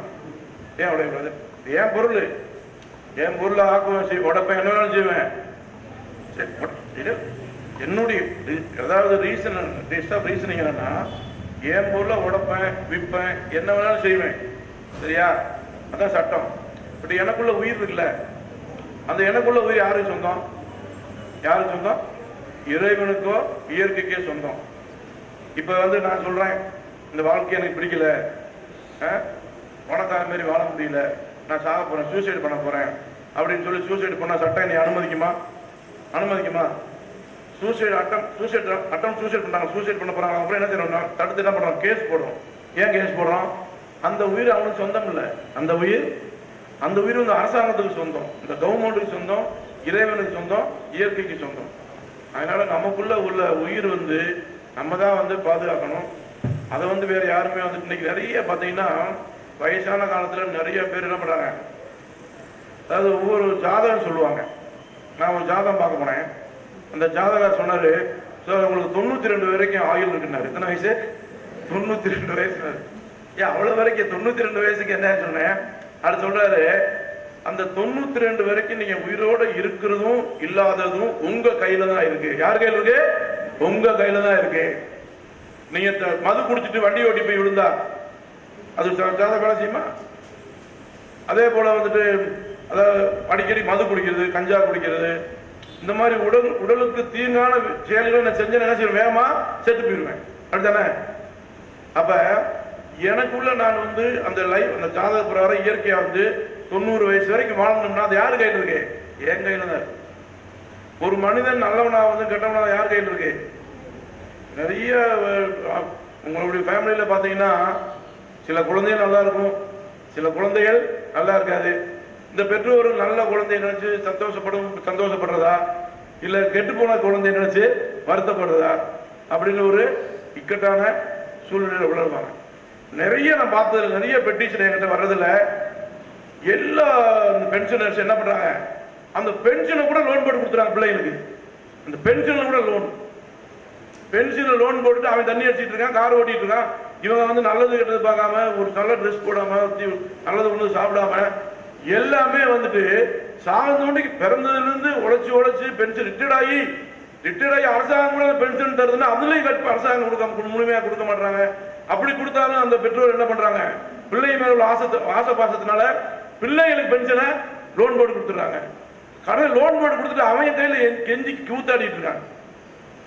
ஏன் உடைக்கூடாது? என் பொருள், என் பொருளை ஆக்குவேன், உடைப்பேன், என்ன வேணாலும் செய்வேன். சரி, என்னுடைய ஏதாவது ரீசனிங் என்னன்னா, என் பொருளை உடைப்பேன், விற்பேன், என்ன வேணாலும் செய்வேன். சரியா? அதான் சட்டம். பட் எனக்குள்ள உயிர் இருக்குல்ல, அந்த எனக்குள்ள உயிர் யாருக்கு சொந்தம்? யாருக்கு சொந்தம்? இறைவனுக்கோ இயற்கைக்கே சொந்தம். இப்போ வந்து நான் சொல்றேன், இந்த வாழ்க்கை எனக்கு பிடிக்கல, பணக்கார மாரி வாழ முடியல, நான் சாக போறேன், சூசைட் பண்ண போறேன் அப்படின்னு சொல்லி சூசைட் பண்ணா சட்டம் என்னை அனுமதிக்குமா? அனுமதிக்குமா? சூசைட் பண்றாங்க, சூசைட் பண்ண போறாங்க. அப்புறம் என்ன செய்யணும்? தடுத்து என்ன பண்றோம்? கேஸ் போடுறோம். ஏன் கேஸ் போடுறோம்? அந்த உயிர் அவனுக்கு சொந்தம் இல்லை. அந்த உயிர் வந்து அரசாங்கத்துக்கு சொந்தம், இந்த கவர்மெண்ட்டுக்கு சொந்தம், இறைவனுக்கு சொந்தம், இயற்கைக்கு சொந்தம். அதனால நமக்குள்ள உள்ள உயிர் வந்து நம்ம தான் வந்து பாதுகாக்கணும். அதை வந்து வேற யாருமே வந்து இன்னைக்கு நிறைய பார்த்தீங்கன்னா வயசான காலத்தில் நிறைய பேர் என்ன பண்றாங்க, அதாவது ஒவ்வொரு ஜாதகம் சொல்லுவாங்க. நான் ஒரு ஜாதகம் பார்க்க போனேன், அந்த ஜாதகர் சொன்னாரு, சார் உங்களுக்கு 92 வரைக்கும் ஆயுள் இருக்குன்னாரு. எத்தனை வயசு? 92 வயசுனாரு. ஏன் அவ்வளோ வரைக்கும்? 92 வயசுக்கு என்ன சொன்னேன்? அது சொல்றாரு, அந்த 92 வரைக்கும் நீங்க உயிரோட இருக்கிறதும் இல்லாததும் உங்க கையில தான் இருக்கு. யார் கையில இருக்கு? உங்க கையில தான் இருக்கு. நீங்க மது குடிச்சிட்டு வண்டி ஓட்டி போய் விழுந்தா அது ஜாதகம் வேலை செய்யுமா? அதே போல வந்துட்டு அதாவது அடிக்கடி மது குடிக்கிறது, கஞ்சா குடிக்கிறது, இந்த மாதிரி உடலுக்கு தீங்கான செயல்களை நான் செஞ்சேன், என்ன செய்வேன்? வேகமா செத்து போயிடுவேன். அப்படித்தானே? அப்ப எனக்குள்ள நான் வந்து அந்த லைஃப், அந்த ஜாதக பிரகாரம் இயற்கையா வந்து 90 வயசு வரைக்கும் வாழணும்னா அது யாரு கையில் இருக்கு? என் கையில தான் இருக்கு. ஒரு மனிதன் நல்லவனா வந்து கெட்டவனா யார் கையில் இருக்கு? நிறைய உங்களுடைய ஃபேமிலியில பாத்தீங்கன்னா சில குழந்தைகள் நல்லா இருக்கும், சில குழந்தைகள் நல்லா இருக்காது. இந்த பெற்றோர் நல்ல குழந்தைய நினைச்சு சந்தோஷப்படுறதா, இல்ல கெட்டு போன குழந்தைய நினைச்சு வருத்தப்படுறதா அப்படின்னு ஒரு இக்கட்டான சூழ்நிலை உணர்வாங்க. நிறைய நான் பார்த்ததுல நிறைய பெட்டிஷன் என்கிட்ட வர்றதுல எல்லா பென்ஷனர்ஸ் என்ன பண்றாங்க, அந்த பென்ஷனை கூட லோன் போட்டு கொடுத்துறாங்க பிள்ளைங்களுக்கு. அந்த பென்ஷன்ல கூட பென்ஷன்ல லோன் போட்டுட்டு அவன் தண்ணி அடிச்சிட்டு இருக்கான், கார் ஓட்டிட்டு இருக்கான். இவங்க வந்து நல்லது கெட்டது பார்க்காம, ஒரு நல்ல ட்ரெஸ் போடாம, நல்லது ஒன்று சாப்பிடாம, எல்லாமே வந்துட்டு சாகந்தோண்டிக்கு பிறந்ததுல இருந்து உழைச்சு பென்ஷன் ரிட்டையர்ட் ஆகி அரசாங்கம் கூட பென்ஷன் தருதுன்னா அதுலயும் அரசாங்கம் முழுமையா கொடுக்க மாட்டாங்க. அப்படி கொடுத்தாலும் அந்த பெற்றோர் என்ன பண்றாங்க, பிள்ளை மேல உள்ள ஆசை பாசத்தினால பிள்ளைகளுக்கு பென்ஷனை லோன் போட்டு கொடுத்துறாங்க. கடன் லோன் போட்டு கொடுத்துட்டு அவன் கையில கெஞ்சி கூத்தாடிட்டு இருக்காங்க.